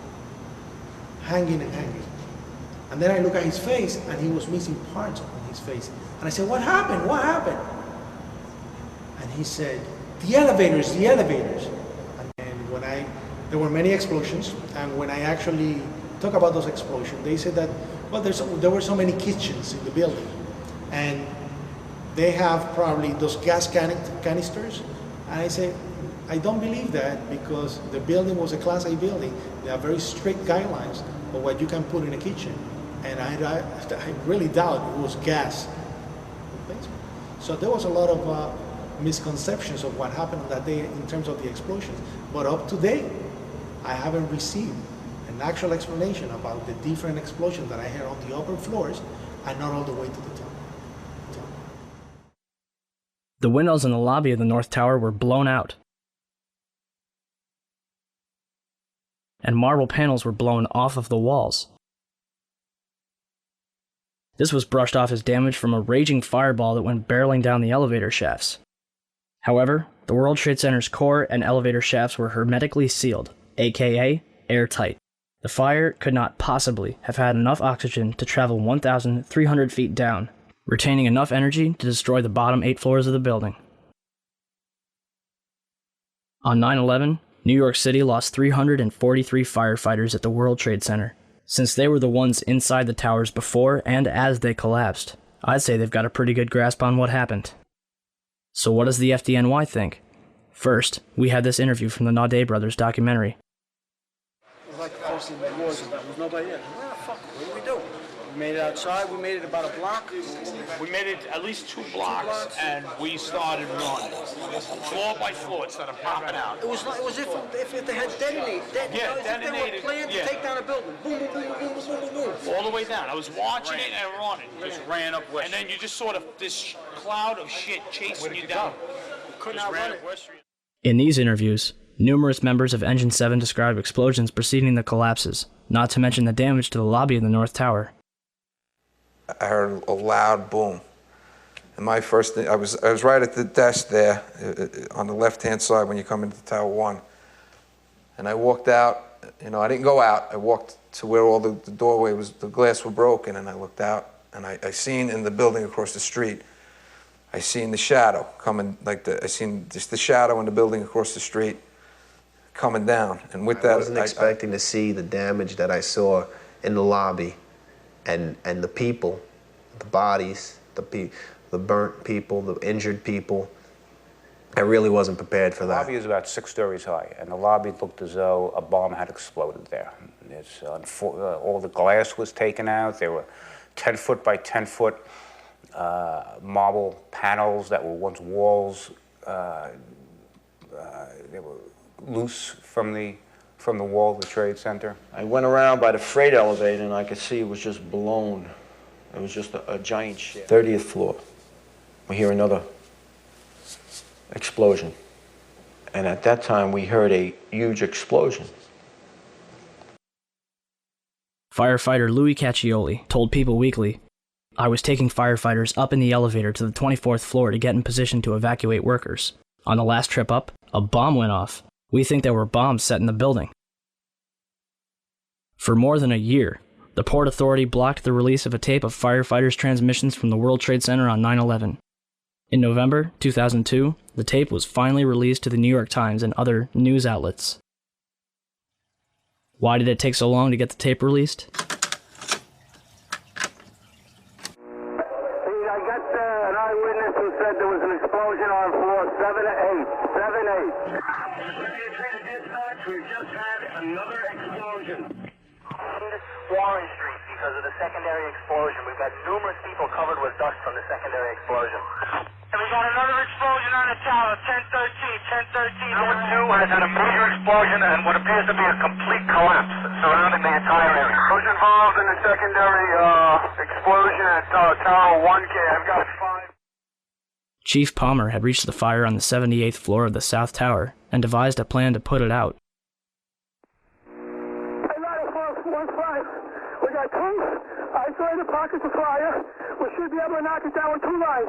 Hanging and hanging. And then I look at his face and he was missing parts on his face. And I said, what happened? What happened? And he said, the elevators, the elevators. And there were many explosions, and when I actually talk about those explosions, they said that, well, there were so many kitchens in the building, and they have probably those gas canisters. And I say, I don't believe that, because the building was a Class A building. There are very strict guidelines of what you can put in a kitchen, and I really doubt it was gas. So there was a lot of misconceptions of what happened on that day in terms of the explosions. But up to date, I haven't received an actual explanation about the different explosions that I heard on the upper floors and not all the way to the top. The windows in the lobby of the North Tower were blown out, and marble panels were blown off of the walls. This was brushed off as damage from a raging fireball that went barreling down the elevator shafts. However, the World Trade Center's core and elevator shafts were hermetically sealed, aka airtight. The fire could not possibly have had enough oxygen to travel 1,300 feet down, retaining enough energy to destroy the bottom 8 floors of the building. On 9/11, New York City lost 343 firefighters at the World Trade Center. Since they were the ones inside the towers before and as they collapsed, I'd say they've got a pretty good grasp on what happened. So what does the FDNY think? First, we had this interview from the NOT A brothers documentary. It was like the first thing that was. There was nobody there. Where the fuck? What do we do? We made it outside. We made it about a block. We made it at least two blocks, and we started running. Floor by floor, it started popping out. It was if they had detonated. Detonated. They were planned to take down a building. Boom, boom, boom, boom, boom, boom, boom. All the way down. I was watching it and running. Just ran up West Street. And then you just sort of this cloud of shit chasing you down. Couldn't outrun it. In these interviews, numerous members of Engine 7 described explosions preceding the collapses, not to mention the damage to the lobby of the North Tower. I heard a loud boom. And my first thing, I was right at the desk there on the left-hand side when you come into Tower 1. And I walked out, I didn't go out. I walked to where all the doorway was, the glass were broken, and I looked out, and I seen in the building across the street, I seen the shadow coming, I seen just the shadow in the building across the street coming down. And with that, I wasn't expecting to see the damage that I saw in the lobby. And the people, the bodies, the burnt people, the injured people, I really wasn't prepared for that. The lobby is about 6 stories high, and the lobby looked as though a bomb had exploded there. All the glass was taken out. There were 10-foot by 10-foot marble panels that were once walls. They were loose from the wall of the Trade Center. I went around by the freight elevator and I could see it was just blown. It was just a giant shit. 30th floor. We hear another explosion. And at that time we heard a huge explosion. Firefighter Louis Caccioli told People Weekly, "I was taking firefighters up in the elevator to the 24th floor to get in position to evacuate workers. On the last trip up, a bomb went off. We think there were bombs set in the building." For more than a year, the Port Authority blocked the release of a tape of firefighters' transmissions from the World Trade Center on 9/11. In November 2002, the tape was finally released to the New York Times and other news outlets. Why did it take so long to get the tape released? I got an eyewitness who said there was an explosion on floor 7-8. 7-8. We've just had another explosion. Warren Street because of the secondary explosion. We've got numerous people covered with dust from the secondary explosion. And we got another explosion on the tower, 1013. Number 2 has had a major explosion and what appears to be a complete collapse surrounding the entire area. Who's involved in the secondary explosion at Tower 1K? I've got 5. Chief Palmer had reached the fire on the 78th floor of the South Tower and devised a plan to put it out. We got 2 isolated pockets of fire. We should be able to knock it down with 2 lines.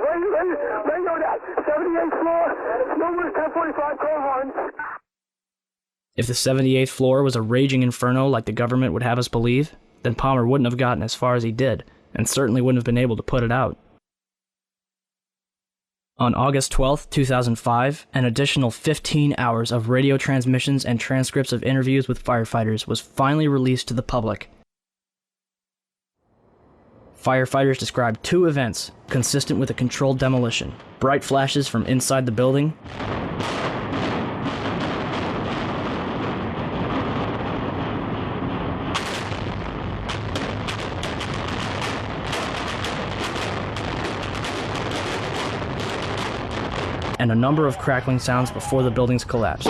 Radio that. 78th floor, numerous 1045 call horns. If the 78th floor was a raging inferno like the government would have us believe, then Palmer wouldn't have gotten as far as he did, and certainly wouldn't have been able to put it out. On August 12, 2005, an additional 15 hours of radio transmissions and transcripts of interviews with firefighters was finally released to the public. Firefighters described 2 events consistent with a controlled demolition: bright flashes from inside the building and a number of crackling sounds before the buildings collapsed.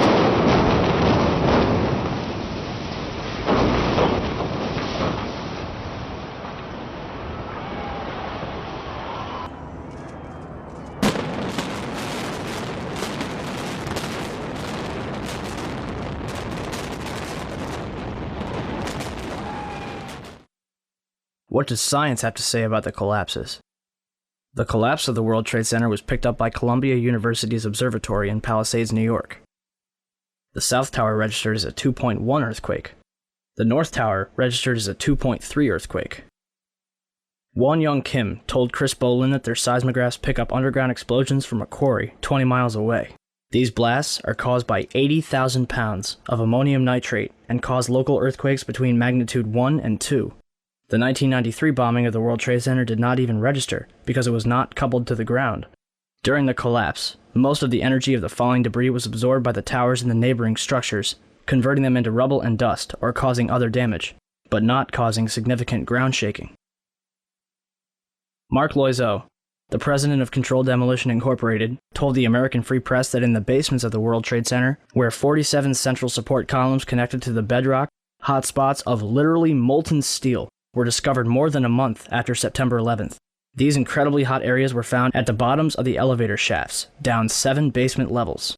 What does science have to say about the collapses? The collapse of the World Trade Center was picked up by Columbia University's observatory in Palisades, New York. The South Tower registered as a 2.1 earthquake. The North Tower registered as a 2.3 earthquake. Won Young Kim told Chris Bolin that their seismographs pick up underground explosions from a quarry 20 miles away. These blasts are caused by 80,000 pounds of ammonium nitrate and cause local earthquakes between magnitude 1 and 2. The 1993 bombing of the World Trade Center did not even register because it was not coupled to the ground. During the collapse, most of the energy of the falling debris was absorbed by the towers and the neighboring structures, converting them into rubble and dust or causing other damage, but not causing significant ground shaking. Mark Loiseau, the president of Controlled Demolition Incorporated, told the American Free Press that in the basements of the World Trade Center, where 47 central support columns connected to the bedrock, hot spots of literally molten steel were discovered more than a month after September 11th. These incredibly hot areas were found at the bottoms of the elevator shafts, down 7 basement levels.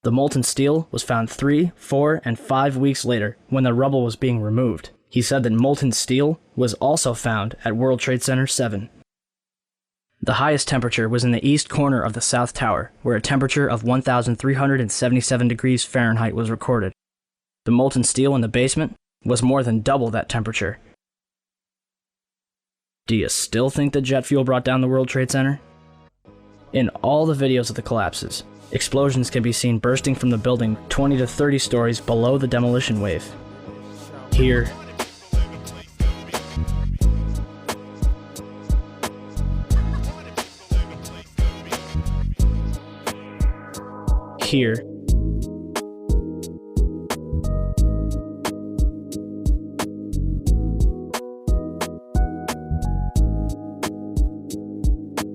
The molten steel was found 3, 4, and 5 weeks later when the rubble was being removed. He said that molten steel was also found at World Trade Center 7. The highest temperature was in the east corner of the South Tower, where a temperature of 1,377 degrees Fahrenheit was recorded. The molten steel in the basement was more than double that temperature. Do you still think that jet fuel brought down the World Trade Center? In all the videos of the collapses, explosions can be seen bursting from the building 20 to 30 stories below the demolition wave. Here, here,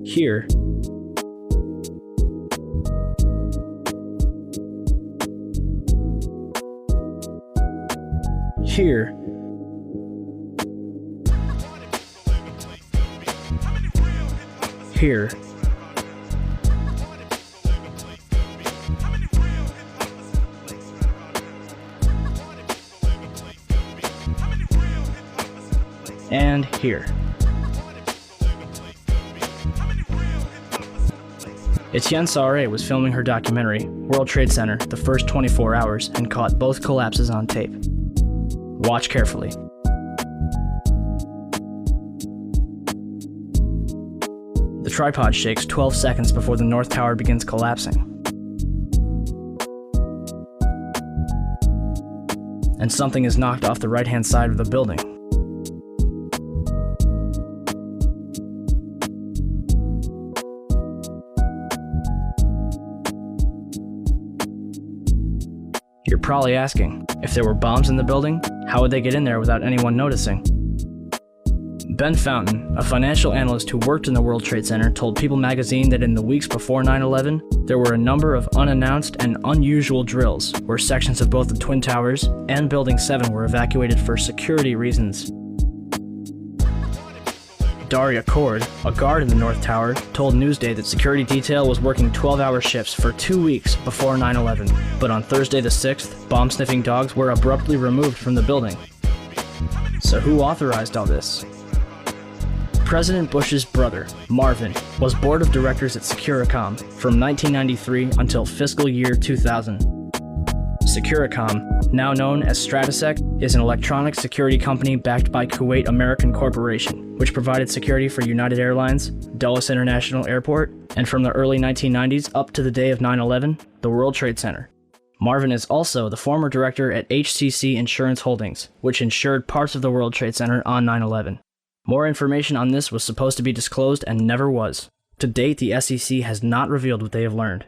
here, here, here, and here. Etienne Sauret was filming her documentary, World Trade Center, the first 24 hours, and caught both collapses on tape. Watch carefully. The tripod shakes 12 seconds before the North Tower begins collapsing. And something is knocked off the right-hand side of the building. You're probably asking, if there were bombs in the building, how would they get in there without anyone noticing? Ben Fountain, a financial analyst who worked in the World Trade Center, told People magazine that in the weeks before 9/11, there were a number of unannounced and unusual drills where sections of both the Twin Towers and Building 7 were evacuated for security reasons. Daria Cord, a guard in the North Tower, told Newsday that security detail was working 12-hour shifts for 2 weeks before 9/11, but on Thursday the 6th, bomb-sniffing dogs were abruptly removed from the building. So who authorized all this? President Bush's brother, Marvin, was board of directors at Securicom from 1993 until fiscal year 2000. Securicom, now known as Stratasec, is an electronic security company backed by Kuwait American Corporation, which provided security for United Airlines, Dulles International Airport, and from the early 1990s up to the day of 9/11, the World Trade Center. Marvin is also the former director at HCC Insurance Holdings, which insured parts of the World Trade Center on 9/11. More information on this was supposed to be disclosed and never was. To date, the SEC has not revealed what they have learned.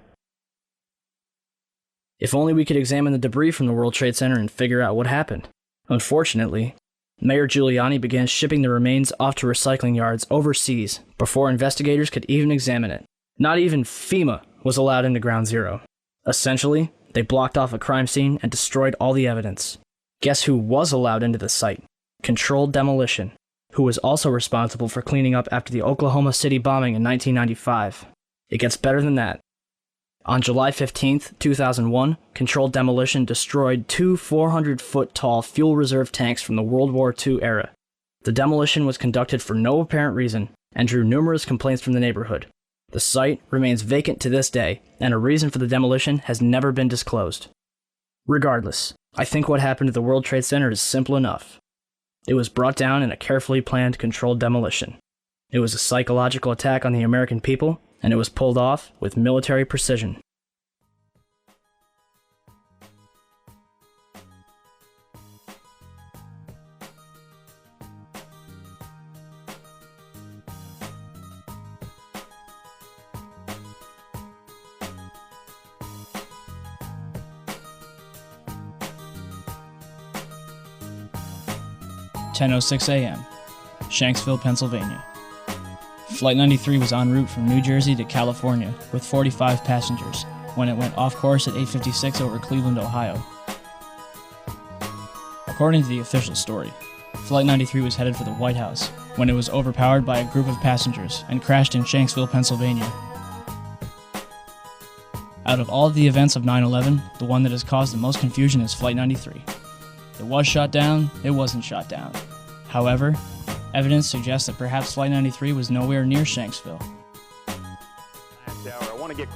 If only we could examine the debris from the World Trade Center and figure out what happened. Unfortunately, Mayor Giuliani began shipping the remains off to recycling yards overseas before investigators could even examine it. Not even FEMA was allowed into Ground Zero. Essentially, they blocked off a crime scene and destroyed all the evidence. Guess who was allowed into the site? Controlled Demolition, who was also responsible for cleaning up after the Oklahoma City bombing in 1995. It gets better than that. On July 15, 2001, Controlled Demolition destroyed 2 400-foot-tall fuel reserve tanks from the World War II era. The demolition was conducted for no apparent reason and drew numerous complaints from the neighborhood. The site remains vacant to this day, and a reason for the demolition has never been disclosed. Regardless, I think what happened to the World Trade Center is simple enough. It was brought down in a carefully planned controlled demolition. It was a psychological attack on the American people, and it was pulled off with military precision. 10:06 a.m., Shanksville, Pennsylvania. Flight 93 was en route from New Jersey to California with 45 passengers when it went off course at 8:56 over Cleveland, Ohio. According to the official story, Flight 93 was headed for the White House when it was overpowered by a group of passengers and crashed in Shanksville, Pennsylvania. Out of all of the events of 9/11, the one that has caused the most confusion is Flight 93. It was shot down, it wasn't shot down. However, evidence suggests that perhaps Flight 93 was nowhere near Shanksville. I want to get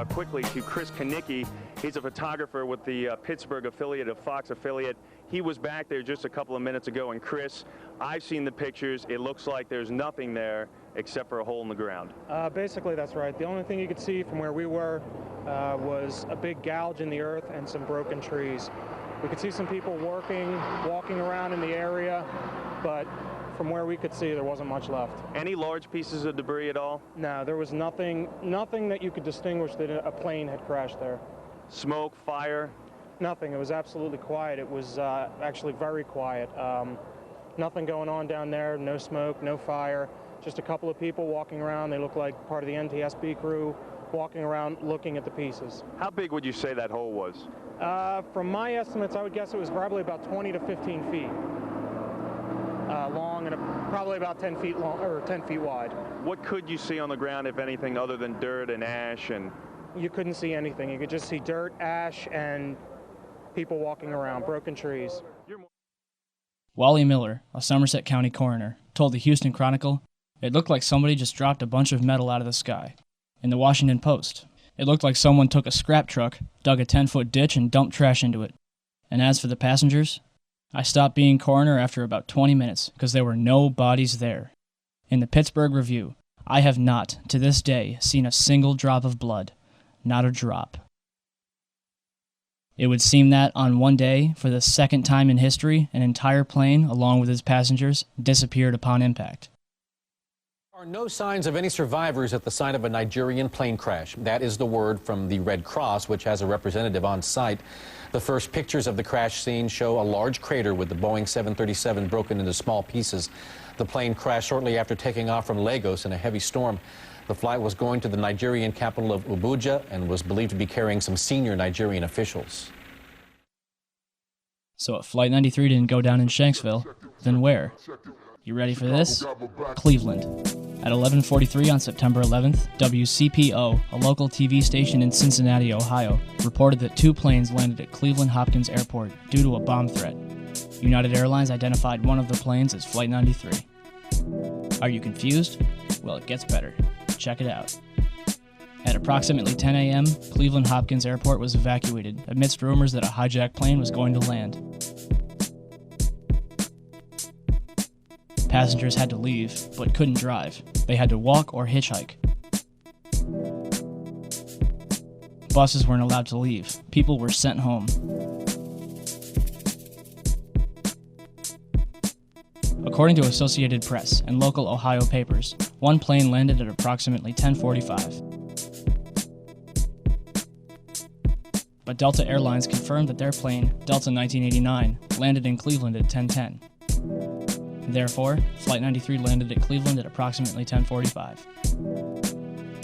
quickly to Chris Kanicki. He's a photographer with the Pittsburgh affiliate of Fox affiliate. He was back there just a couple of minutes ago, and Chris, I've seen the pictures. It looks like there's nothing there except for a hole in the ground. Basically, that's right. The only thing you could see from where we were was a big gouge in the earth and some broken trees. We could see some people walking around in the area, but from where we could see, there wasn't much left. Any large pieces of debris at all? No, there was nothing that you could distinguish that a plane had crashed there. Smoke, fire? Nothing. It was absolutely quiet. It was actually very quiet. Nothing going on down there, no smoke, no fire, just a couple of people walking around. They look like part of the NTSB crew walking around looking at the pieces. How big would you say that hole was? From my estimates, I would guess it was probably about 20 to 15 feet long and probably about 10 feet long or 10 feet wide. What could you see on the ground, if anything, other than dirt and ash? And you couldn't see anything. You could just see dirt, ash, and people walking around, broken trees. Wally Miller, a Somerset County coroner, told the Houston Chronicle, "It looked like somebody just dropped a bunch of metal out of the sky." In the Washington Post, "It looked like someone took a scrap truck, dug a 10-foot ditch, and dumped trash into it. And as for the passengers, I stopped being coroner after about 20 minutes because there were no bodies there." In the Pittsburgh Review, "I have not, to this day, seen a single drop of blood. Not a drop." It would seem that, on one day, for the second time in history, an entire plane, along with its passengers, disappeared upon impact. There are no signs of any survivors at the site of a Nigerian plane crash. That is the word from the Red Cross, which has a representative on site. The first pictures of the crash scene show a large crater with the Boeing 737 broken into small pieces. The plane crashed shortly after taking off from Lagos in a heavy storm. The flight was going to the Nigerian capital of Abuja and was believed to be carrying some senior Nigerian officials. So if Flight 93 didn't go down in Shanksville, then where? You ready for this? Cleveland. At 11:43 on September 11th, WCPO, a local TV station in Cincinnati, Ohio, reported that 2 planes landed at Cleveland Hopkins Airport due to a bomb threat. United Airlines identified one of the planes as Flight 93. Are you confused? Well, it gets better. Check it out. At approximately 10 a.m., Cleveland Hopkins Airport was evacuated amidst rumors that a hijacked plane was going to land. Passengers had to leave, but couldn't drive. They had to walk or hitchhike. Buses weren't allowed to leave. People were sent home. According to Associated Press and local Ohio papers, one plane landed at approximately 10:45. But Delta Airlines confirmed that their plane, Delta 1989, landed in Cleveland at 10:10. Therefore, Flight 93 landed at Cleveland at approximately 10:45.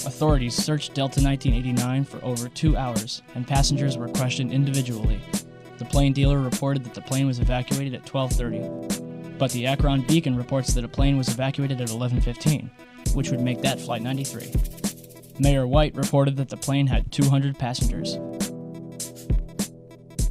Authorities searched Delta 1989 for over 2 hours, and passengers were questioned individually. The plane dealer reported that the plane was evacuated at 12:30, but the Akron Beacon reports that a plane was evacuated at 11:15, which would make that Flight 93. Mayor White reported that the plane had 200 passengers.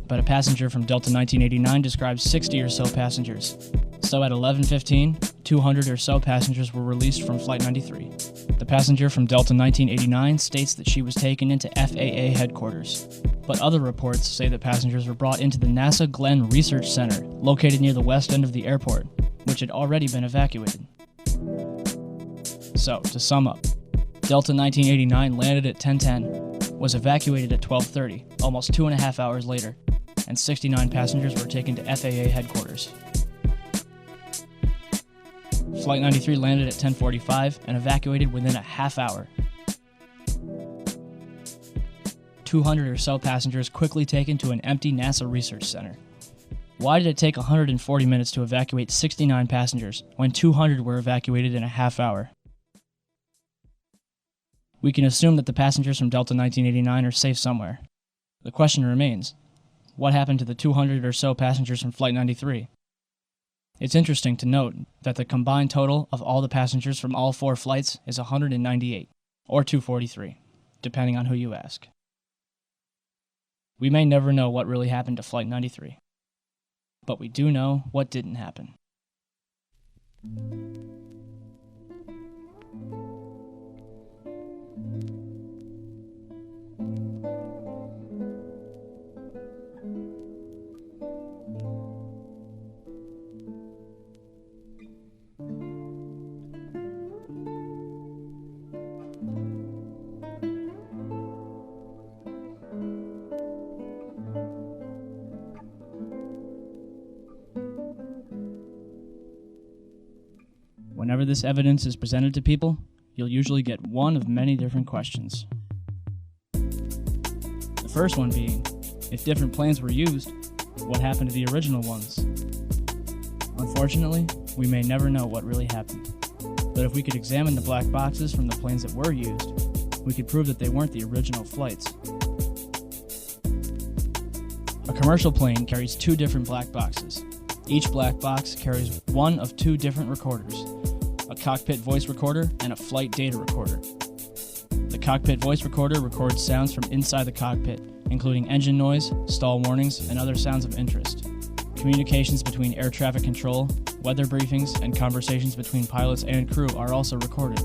But a passenger from Delta 1989 describes 60 or so passengers. So at 11:15, 200 or so passengers were released from Flight 93. The passenger from Delta 1989 states that she was taken into FAA headquarters. But other reports say that passengers were brought into the NASA Glenn Research Center, located near the west end of the airport, which had already been evacuated. So, to sum up, Delta 1989 landed at 10:10, was evacuated at 12:30, almost 2.5 hours later, and 69 passengers were taken to FAA headquarters. Flight 93 landed at 10:45 and evacuated within a half hour. 200 or so passengers quickly taken to an empty NASA research center. Why did it take 140 minutes to evacuate 69 passengers when 200 were evacuated in a half hour? We can assume that the passengers from Delta 1989 are safe somewhere. The question remains, what happened to the 200 or so passengers from Flight 93? It's interesting to note that the combined total of all the passengers from all 4 flights is 198, or 243, depending on who you ask. We may never know what really happened to Flight 93, but we do know what didn't happen. Whenever this evidence is presented to people, you'll usually get one of many different questions. The first one being, if different planes were used, what happened to the original ones? Unfortunately, we may never know what really happened. But if we could examine the black boxes from the planes that were used, we could prove that they weren't the original flights. A commercial plane carries 2 different black boxes. Each black box carries one of 2 different recorders, a cockpit voice recorder and a flight data recorder. The cockpit voice recorder records sounds from inside the cockpit, including engine noise, stall warnings, and other sounds of interest. Communications between air traffic control, weather briefings, and conversations between pilots and crew are also recorded.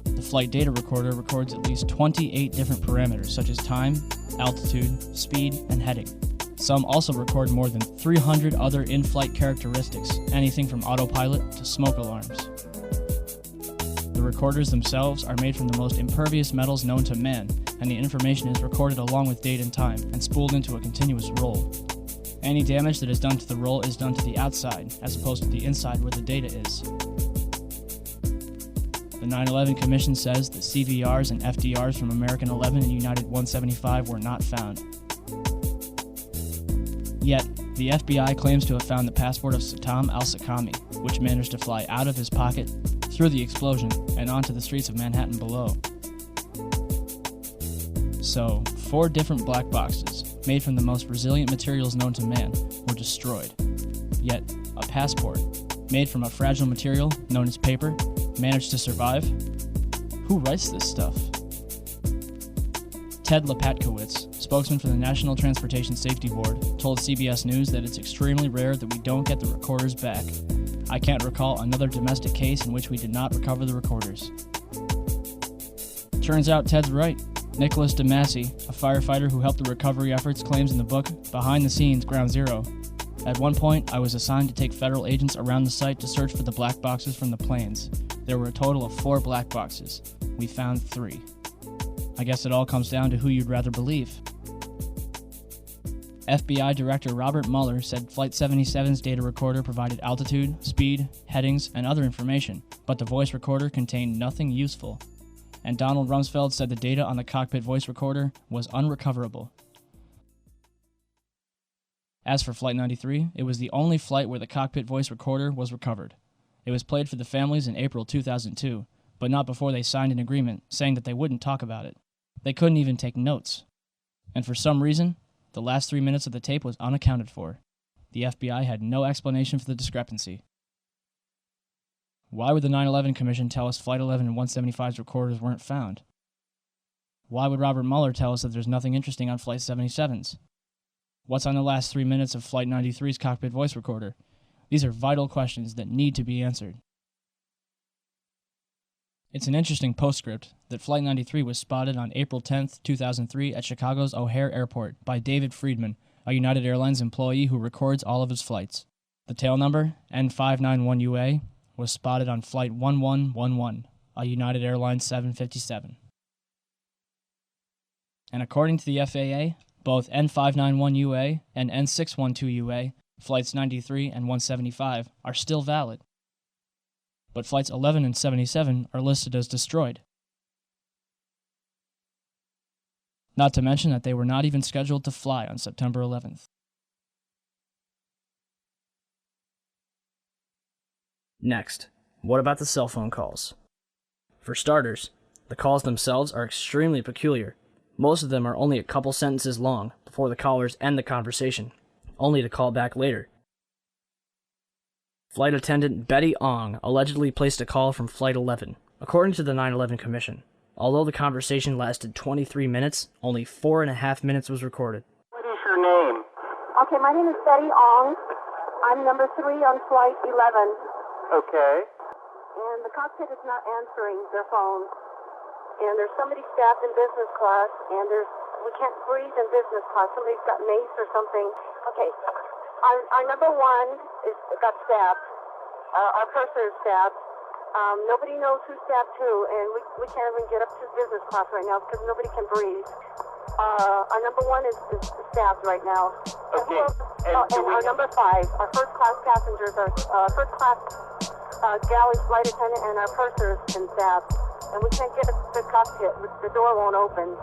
The flight data recorder records at least 28 different parameters such as time, altitude, speed, and heading. Some also record more than 300 other in-flight characteristics, anything from autopilot to smoke alarms. The recorders themselves are made from the most impervious metals known to man, and the information is recorded along with date and time and spooled into a continuous roll. Any damage that is done to the roll is done to the outside, as opposed to the inside where the data is. The 9/11 Commission says that CVRs and FDRs from American 11 and United 175 were not found. Yet, the FBI claims to have found the passport of Saddam al-Sakami, which managed to fly out of his pocket, through the explosion, and onto the streets of Manhattan below. So, 4 different black boxes, made from the most resilient materials known to man, were destroyed. Yet, a passport, made from a fragile material known as paper, managed to survive? Who writes this stuff? Ted Lepatkowitz, spokesman for the National Transportation Safety Board, told CBS News that it's extremely rare that we don't get the recorders back. I can't recall another domestic case in which we did not recover the recorders. Turns out Ted's right. Nicholas DeMasi, a firefighter who helped the recovery efforts, claims in the book Behind the Scenes, Ground Zero, "At one point, I was assigned to take federal agents around the site to search for the black boxes from the planes. There were a total of 4 black boxes. We found 3. I guess it all comes down to who you'd rather believe." FBI Director Robert Mueller said Flight 77's data recorder provided altitude, speed, headings, and other information, but the voice recorder contained nothing useful. And Donald Rumsfeld said the data on the cockpit voice recorder was unrecoverable. As for Flight 93, it was the only flight where the cockpit voice recorder was recovered. It was played for the families in April 2002, but not before they signed an agreement saying that they wouldn't talk about it. They couldn't even take notes. And for some reason, the last 3 minutes of the tape was unaccounted for. The FBI had no explanation for the discrepancy. Why would the 9/11 Commission tell us Flight 11 and 175's recorders weren't found? Why would Robert Mueller tell us that there's nothing interesting on Flight 77's? What's on the last 3 minutes of Flight 93's cockpit voice recorder? These are vital questions that need to be answered. It's an interesting postscript that Flight 93 was spotted on April 10, 2003 at Chicago's O'Hare Airport by David Friedman, a United Airlines employee who records all of his flights. The tail number, N591UA, was spotted on Flight 1111, a United Airlines 757. And according to the FAA, both N591UA and N612UA, Flights 93 and 175, are still valid. But Flights 11 and 77 are listed as destroyed. Not to mention that they were not even scheduled to fly on September 11th. Next, what about the cell phone calls? For starters, the calls themselves are extremely peculiar. Most of them are only a couple sentences long before the callers end the conversation, only to call back later. Flight attendant Betty Ong allegedly placed a call from Flight 11, according to the 9/11 Commission. Although the conversation lasted 23 minutes, only 4.5 minutes was recorded. What is your name? Okay, my name is Betty Ong. I'm number 3 on Flight 11. Okay. And the cockpit is not answering their phones. And there's somebody stabbed in business class, and we can't breathe in business class. Somebody's got mace or something. Okay, our number 1 got stabbed. Our purser is stabbed. Nobody knows who stabbed who, and we can't even get up to business class right now because nobody can breathe. Our number 1 is stabbed right now. Okay. And our number 5, our first class passengers, our first class galley flight attendant and our purser has been stabbed. And we can't get the cockpit. The door won't open.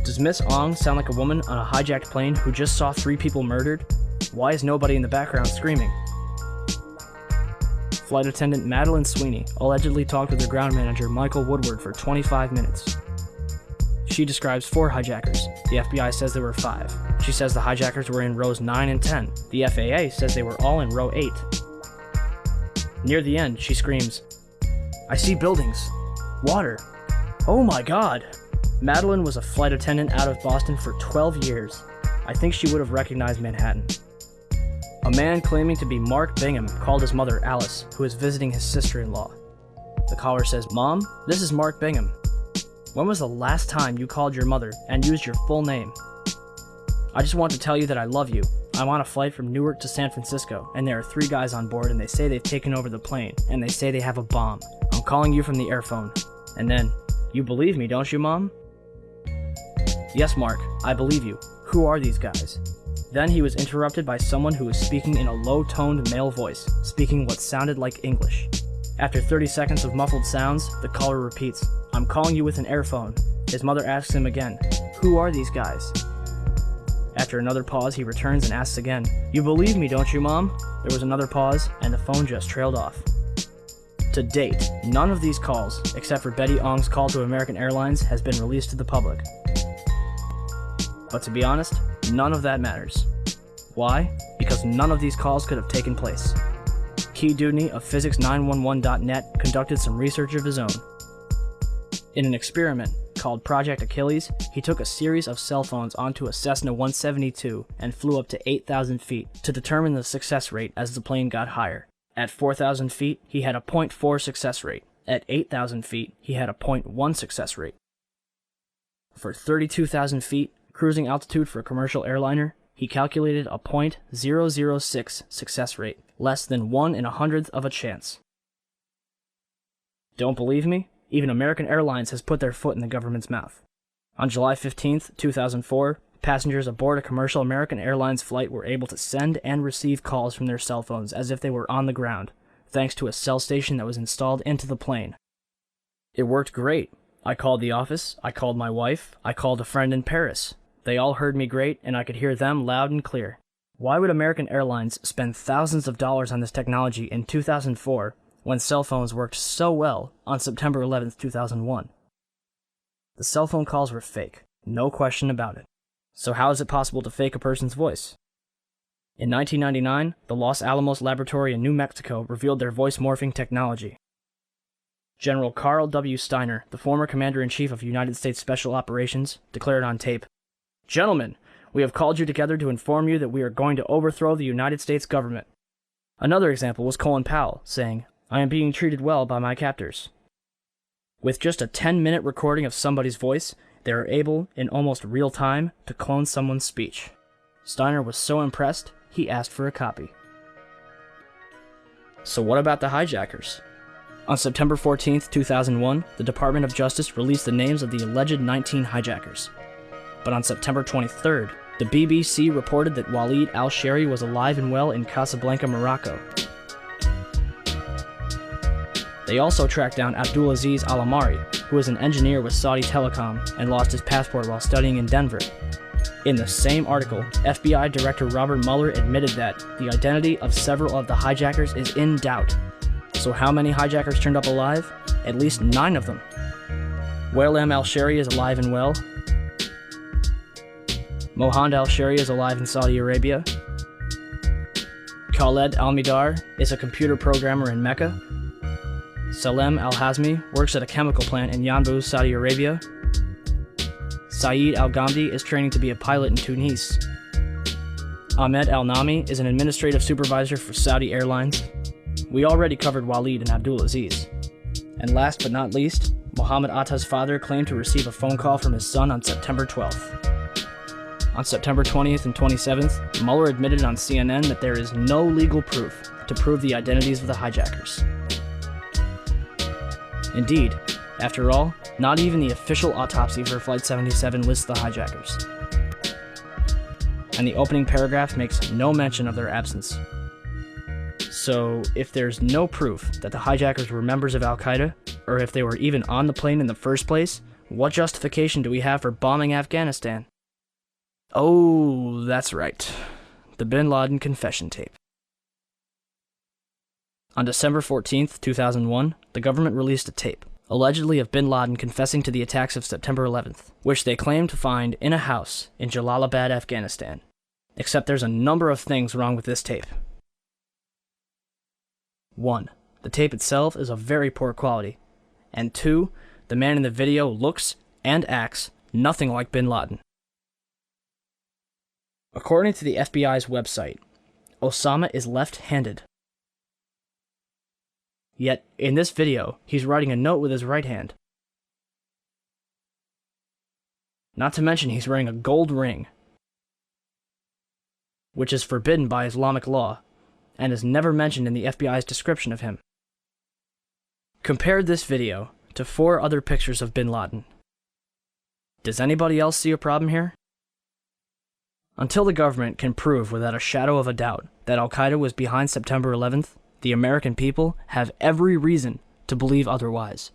Does Miss Ong sound like a woman on a hijacked plane who just saw 3 people murdered? Why is nobody in the background screaming? Flight attendant Madeline Sweeney allegedly talked with her ground manager Michael Woodward for 25 minutes. She describes 4 hijackers. The FBI says there were 5. She says the hijackers were in rows 9 and 10. The FAA says they were all in row 8. Near the end, she screams, "I see buildings. Water. Oh my God." Madeline was a flight attendant out of Boston for 12 years. I think she would have recognized Manhattan. A man claiming to be Mark Bingham called his mother Alice, who is visiting his sister-in-law. The caller says, "Mom, this is Mark Bingham. When was the last time you called your mother and used your full name? I just want to tell you that I love you. I'm on a flight from Newark to San Francisco, and there are 3 guys on board, and they say they've taken over the plane, and they say they have a bomb. I'm calling you from the airphone." And then, "You believe me, don't you, Mom?" "Yes, Mark, I believe you. Who are these guys?" Then he was interrupted by someone who was speaking in a low-toned male voice, speaking what sounded like English. After 30 seconds of muffled sounds, the caller repeats, "I'm calling you with an airphone." His mother asks him again, "Who are these guys?" After another pause, he returns and asks again, "You believe me, don't you, Mom?" There was another pause, and the phone just trailed off. To date, none of these calls, except for Betty Ong's call to American Airlines, has been released to the public. But to be honest, none of that matters. Why? Because none of these calls could have taken place. Key Dudney of Physics911.net conducted some research of his own. In an experiment called Project Achilles, he took a series of cell phones onto a Cessna 172 and flew up to 8,000 feet to determine the success rate as the plane got higher. At 4,000 feet, he had a 0.4 success rate. At 8,000 feet, he had a 0.1 success rate. For 32,000 feet, cruising altitude for a commercial airliner, he calculated a 0.006 success rate, less than 1 in 100th of a chance. Don't believe me? Even American Airlines has put their foot in the government's mouth. On July 15, 2004, passengers aboard a commercial American Airlines flight were able to send and receive calls from their cell phones as if they were on the ground, thanks to a cell station that was installed into the plane. It worked great. I called the office, I called my wife, I called a friend in Paris. They all heard me great, and I could hear them loud and clear. Why would American Airlines spend thousands of dollars on this technology in 2004 when cell phones worked so well on September 11, 2001? The cell phone calls were fake, no question about it. So how is it possible to fake a person's voice? In 1999, the Los Alamos Laboratory in New Mexico revealed their voice morphing technology. General Carl W. Steiner, the former Commander-in-Chief of United States Special Operations, declared on tape, "Gentlemen, we have called you together to inform you that we are going to overthrow the United States government." Another example was Colin Powell, saying, "I am being treated well by my captors." With just a 10-minute recording of somebody's voice, they are able, in almost real time, to clone someone's speech. Steiner was so impressed, he asked for a copy. So what about the hijackers? On September 14, 2001, the Department of Justice released the names of the alleged 19 hijackers. But on September 23rd, the BBC reported that Walid al-Shari was alive and well in Casablanca, Morocco. They also tracked down Abdulaziz Al-Amari, who was an engineer with Saudi Telecom and lost his passport while studying in Denver. In the same article, FBI Director Robert Mueller admitted that the identity of several of the hijackers is in doubt. So how many hijackers turned up alive? At least 9 of them. Wael al-Shari is alive and well. Mohand al-Shari is alive in Saudi Arabia. Khaled al-Midar is a computer programmer in Mecca. Salem al-Hazmi works at a chemical plant in Yanbu, Saudi Arabia. Saeed al-Ghamdi is training to be a pilot in Tunis. Ahmed al-Nami is an administrative supervisor for Saudi Airlines. We already covered Walid and Abdulaziz. And last but not least, Mohammed Atta's father claimed to receive a phone call from his son on September 12th. On September 20th and 27th, Mueller admitted on CNN that there is no legal proof to prove the identities of the hijackers. Indeed, after all, not even the official autopsy for Flight 77 lists the hijackers. And the opening paragraph makes no mention of their absence. So, if there's no proof that the hijackers were members of Al-Qaeda, or if they were even on the plane in the first place, what justification do we have for bombing Afghanistan? Oh, that's right. The Bin Laden confession tape. On December 14th, 2001, the government released a tape, allegedly of Bin Laden confessing to the attacks of September 11th, which they claimed to find in a house in Jalalabad, Afghanistan. Except there's a number of things wrong with this tape. 1. The tape itself is of very poor quality. And 2. The man in the video looks and acts nothing like Bin Laden. According to the FBI's website, Osama is left-handed. Yet, in this video, he's writing a note with his right hand. Not to mention he's wearing a gold ring, which is forbidden by Islamic law, and is never mentioned in the FBI's description of him. Compare this video to 4 other pictures of Bin Laden. Does anybody else see a problem here? Until the government can prove without a shadow of a doubt that Al-Qaeda was behind September 11th, the American people have every reason to believe otherwise.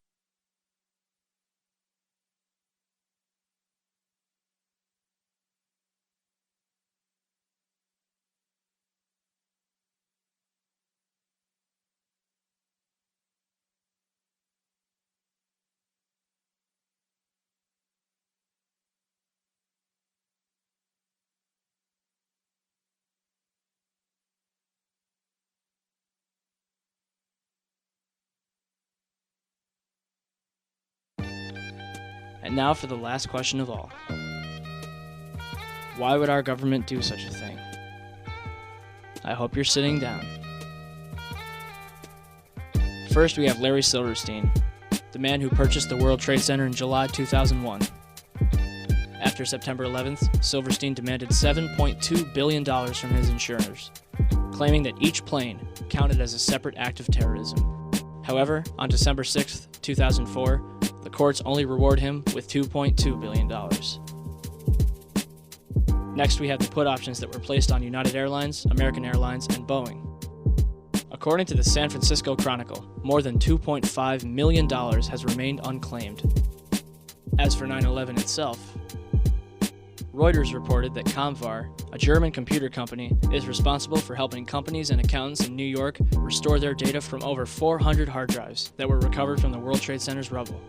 And now for the last question of all. Why would our government do such a thing? I hope you're sitting down. First, we have Larry Silverstein, the man who purchased the World Trade Center in July 2001. After September 11th, Silverstein demanded $7.2 billion from his insurers, claiming that each plane counted as a separate act of terrorism. However, on December 6th, 2004, the courts only reward him with $2.2 billion. Next, we have the put options that were placed on United Airlines, American Airlines, and Boeing. According to the San Francisco Chronicle, more than $2.5 million has remained unclaimed. As for 9/11 itself, Reuters reported that Comvar, a German computer company, is responsible for helping companies and accountants in New York restore their data from over 400 hard drives that were recovered from the World Trade Center's rubble.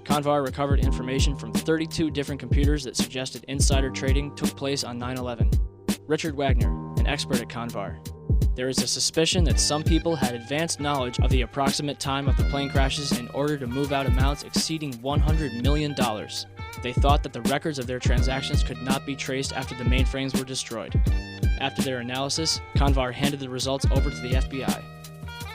Comvar recovered information from 32 different computers that suggested insider trading took place on 9/11. Richard Wagner, an expert at Comvar. There is a suspicion that some people had advanced knowledge of the approximate time of the plane crashes in order to move out amounts exceeding $100 million. They thought that the records of their transactions could not be traced after the mainframes were destroyed. After their analysis, Comvar handed the results over to the FBI.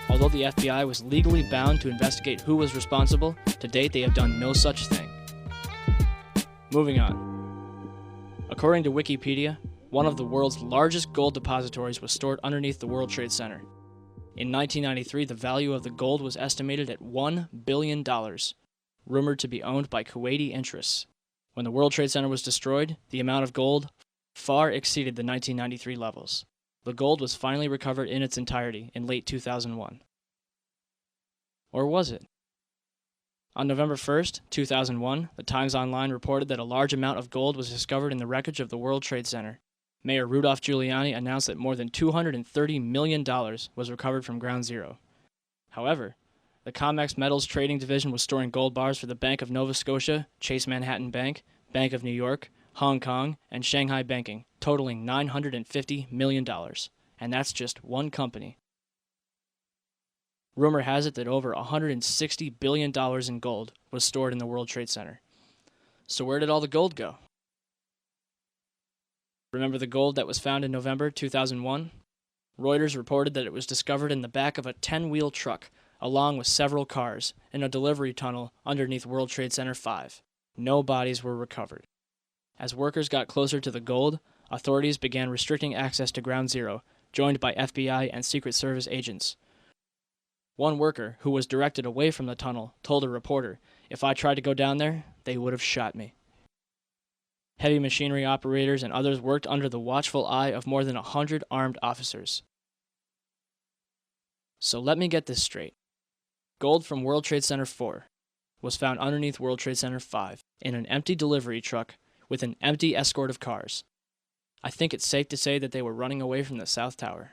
Although the FBI was legally bound to investigate who was responsible, to date they have done no such thing. Moving on. According to Wikipedia, one of the world's largest gold depositories was stored underneath the World Trade Center. In 1993, the value of the gold was estimated at $1 billion, rumored to be owned by Kuwaiti interests. When the World Trade Center was destroyed, the amount of gold far exceeded the 1993 levels. The gold was finally recovered in its entirety in late 2001. Or was it? On November 1st, 2001, the Times Online reported that a large amount of gold was discovered in the wreckage of the World Trade Center. Mayor Rudolph Giuliani announced that more than $230 million was recovered from Ground Zero. However, the COMEX Metals Trading Division was storing gold bars for the Bank of Nova Scotia, Chase Manhattan Bank, Bank of New York, Hong Kong, and Shanghai Banking, totaling $950 million. And that's just one company. Rumor has it that over $160 billion in gold was stored in the World Trade Center. So where did all the gold go? Remember the gold that was found in November 2001? Reuters reported that it was discovered in the back of a 10-wheel truck, along with several cars, in a delivery tunnel underneath World Trade Center 5. No bodies were recovered. As workers got closer to the gold, authorities began restricting access to Ground Zero, joined by FBI and Secret Service agents. One worker, who was directed away from the tunnel, told a reporter, "If I tried to go down there, they would have shot me." Heavy machinery operators and others worked under the watchful eye of more than 100 armed officers. So let me get this straight. Gold from World Trade Center 4 was found underneath World Trade Center 5 in an empty delivery truck with an empty escort of cars. I think it's safe to say that they were running away from the South Tower.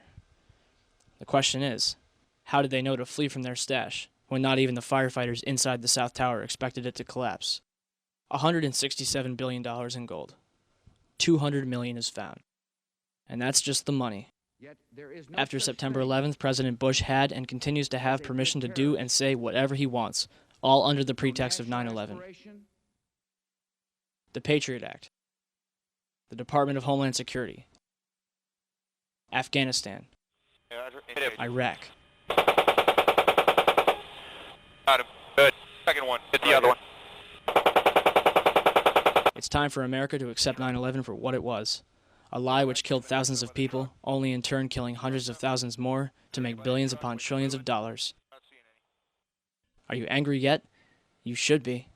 The question is, how did they know to flee from their stash when not even the firefighters inside the South Tower expected it to collapse? $167 billion in gold. $200 million is found. And that's just the money. After September 11th, President Bush had and continues to have permission to do and say whatever he wants, all under the pretext of 9/11. The Patriot Act, the Department of Homeland Security, Afghanistan, Iraq. Got him. Good. Second one. Hit the other one. It's time for America to accept 9/11 for what it was. A lie which killed thousands of people, only in turn killing hundreds of thousands more to make billions upon trillions of dollars. Are you angry yet? You should be.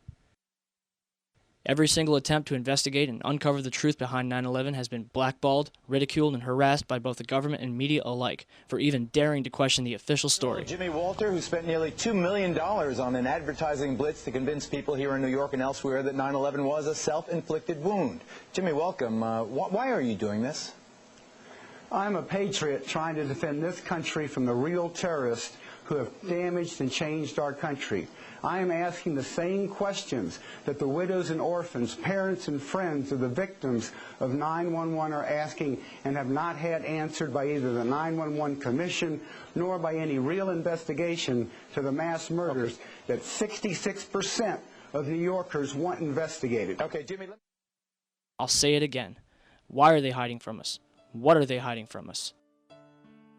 Every single attempt to investigate and uncover the truth behind 9/11 has been blackballed, ridiculed, and harassed by both the government and media alike for even daring to question the official story. Jimmy Walter, who spent nearly $2 million on an advertising blitz to convince people here in New York and elsewhere that 9/11 was a self-inflicted wound. Jimmy, welcome. Why are you doing this? I'm a patriot trying to defend this country from the real terrorists who have damaged and changed our country. I am asking the same questions that the widows and orphans, parents and friends of the victims of 9/11 are asking and have not had answered by either the 9/11 Commission nor by any real investigation to the mass murders that 66% of New Yorkers want investigated. Okay, Jimmy. I'll say it again. Why are they hiding from us? What are they hiding from us?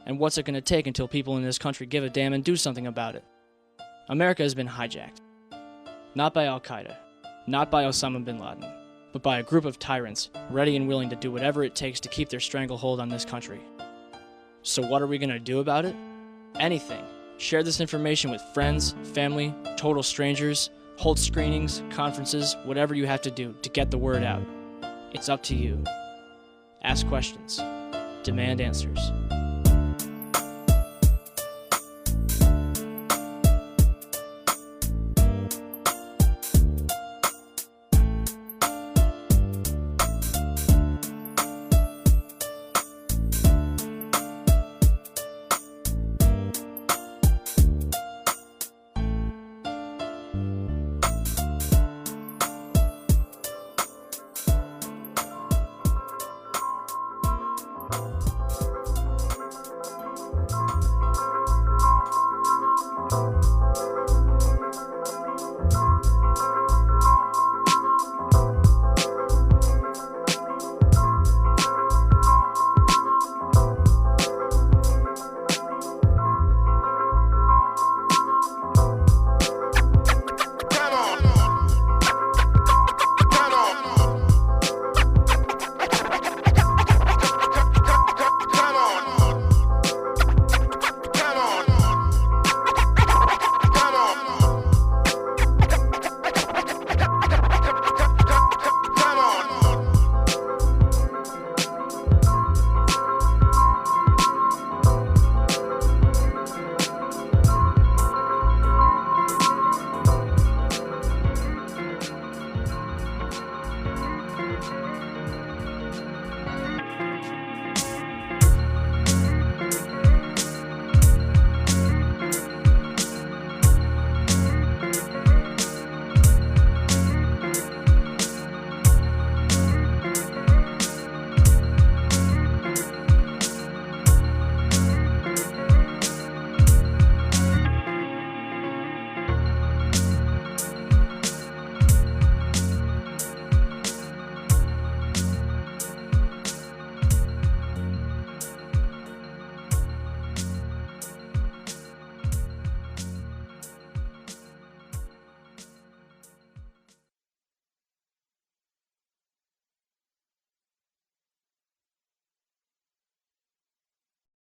And what's it going to take until people in this country give a damn and do something about it? America has been hijacked. Not by Al-Qaeda, not by Osama bin Laden, but by a group of tyrants ready and willing to do whatever it takes to keep their stranglehold on this country. So what are we going to do about it? Anything. Share this information with friends, family, total strangers, hold screenings, conferences, whatever you have to do to get the word out. It's up to you. Ask questions. Demand answers.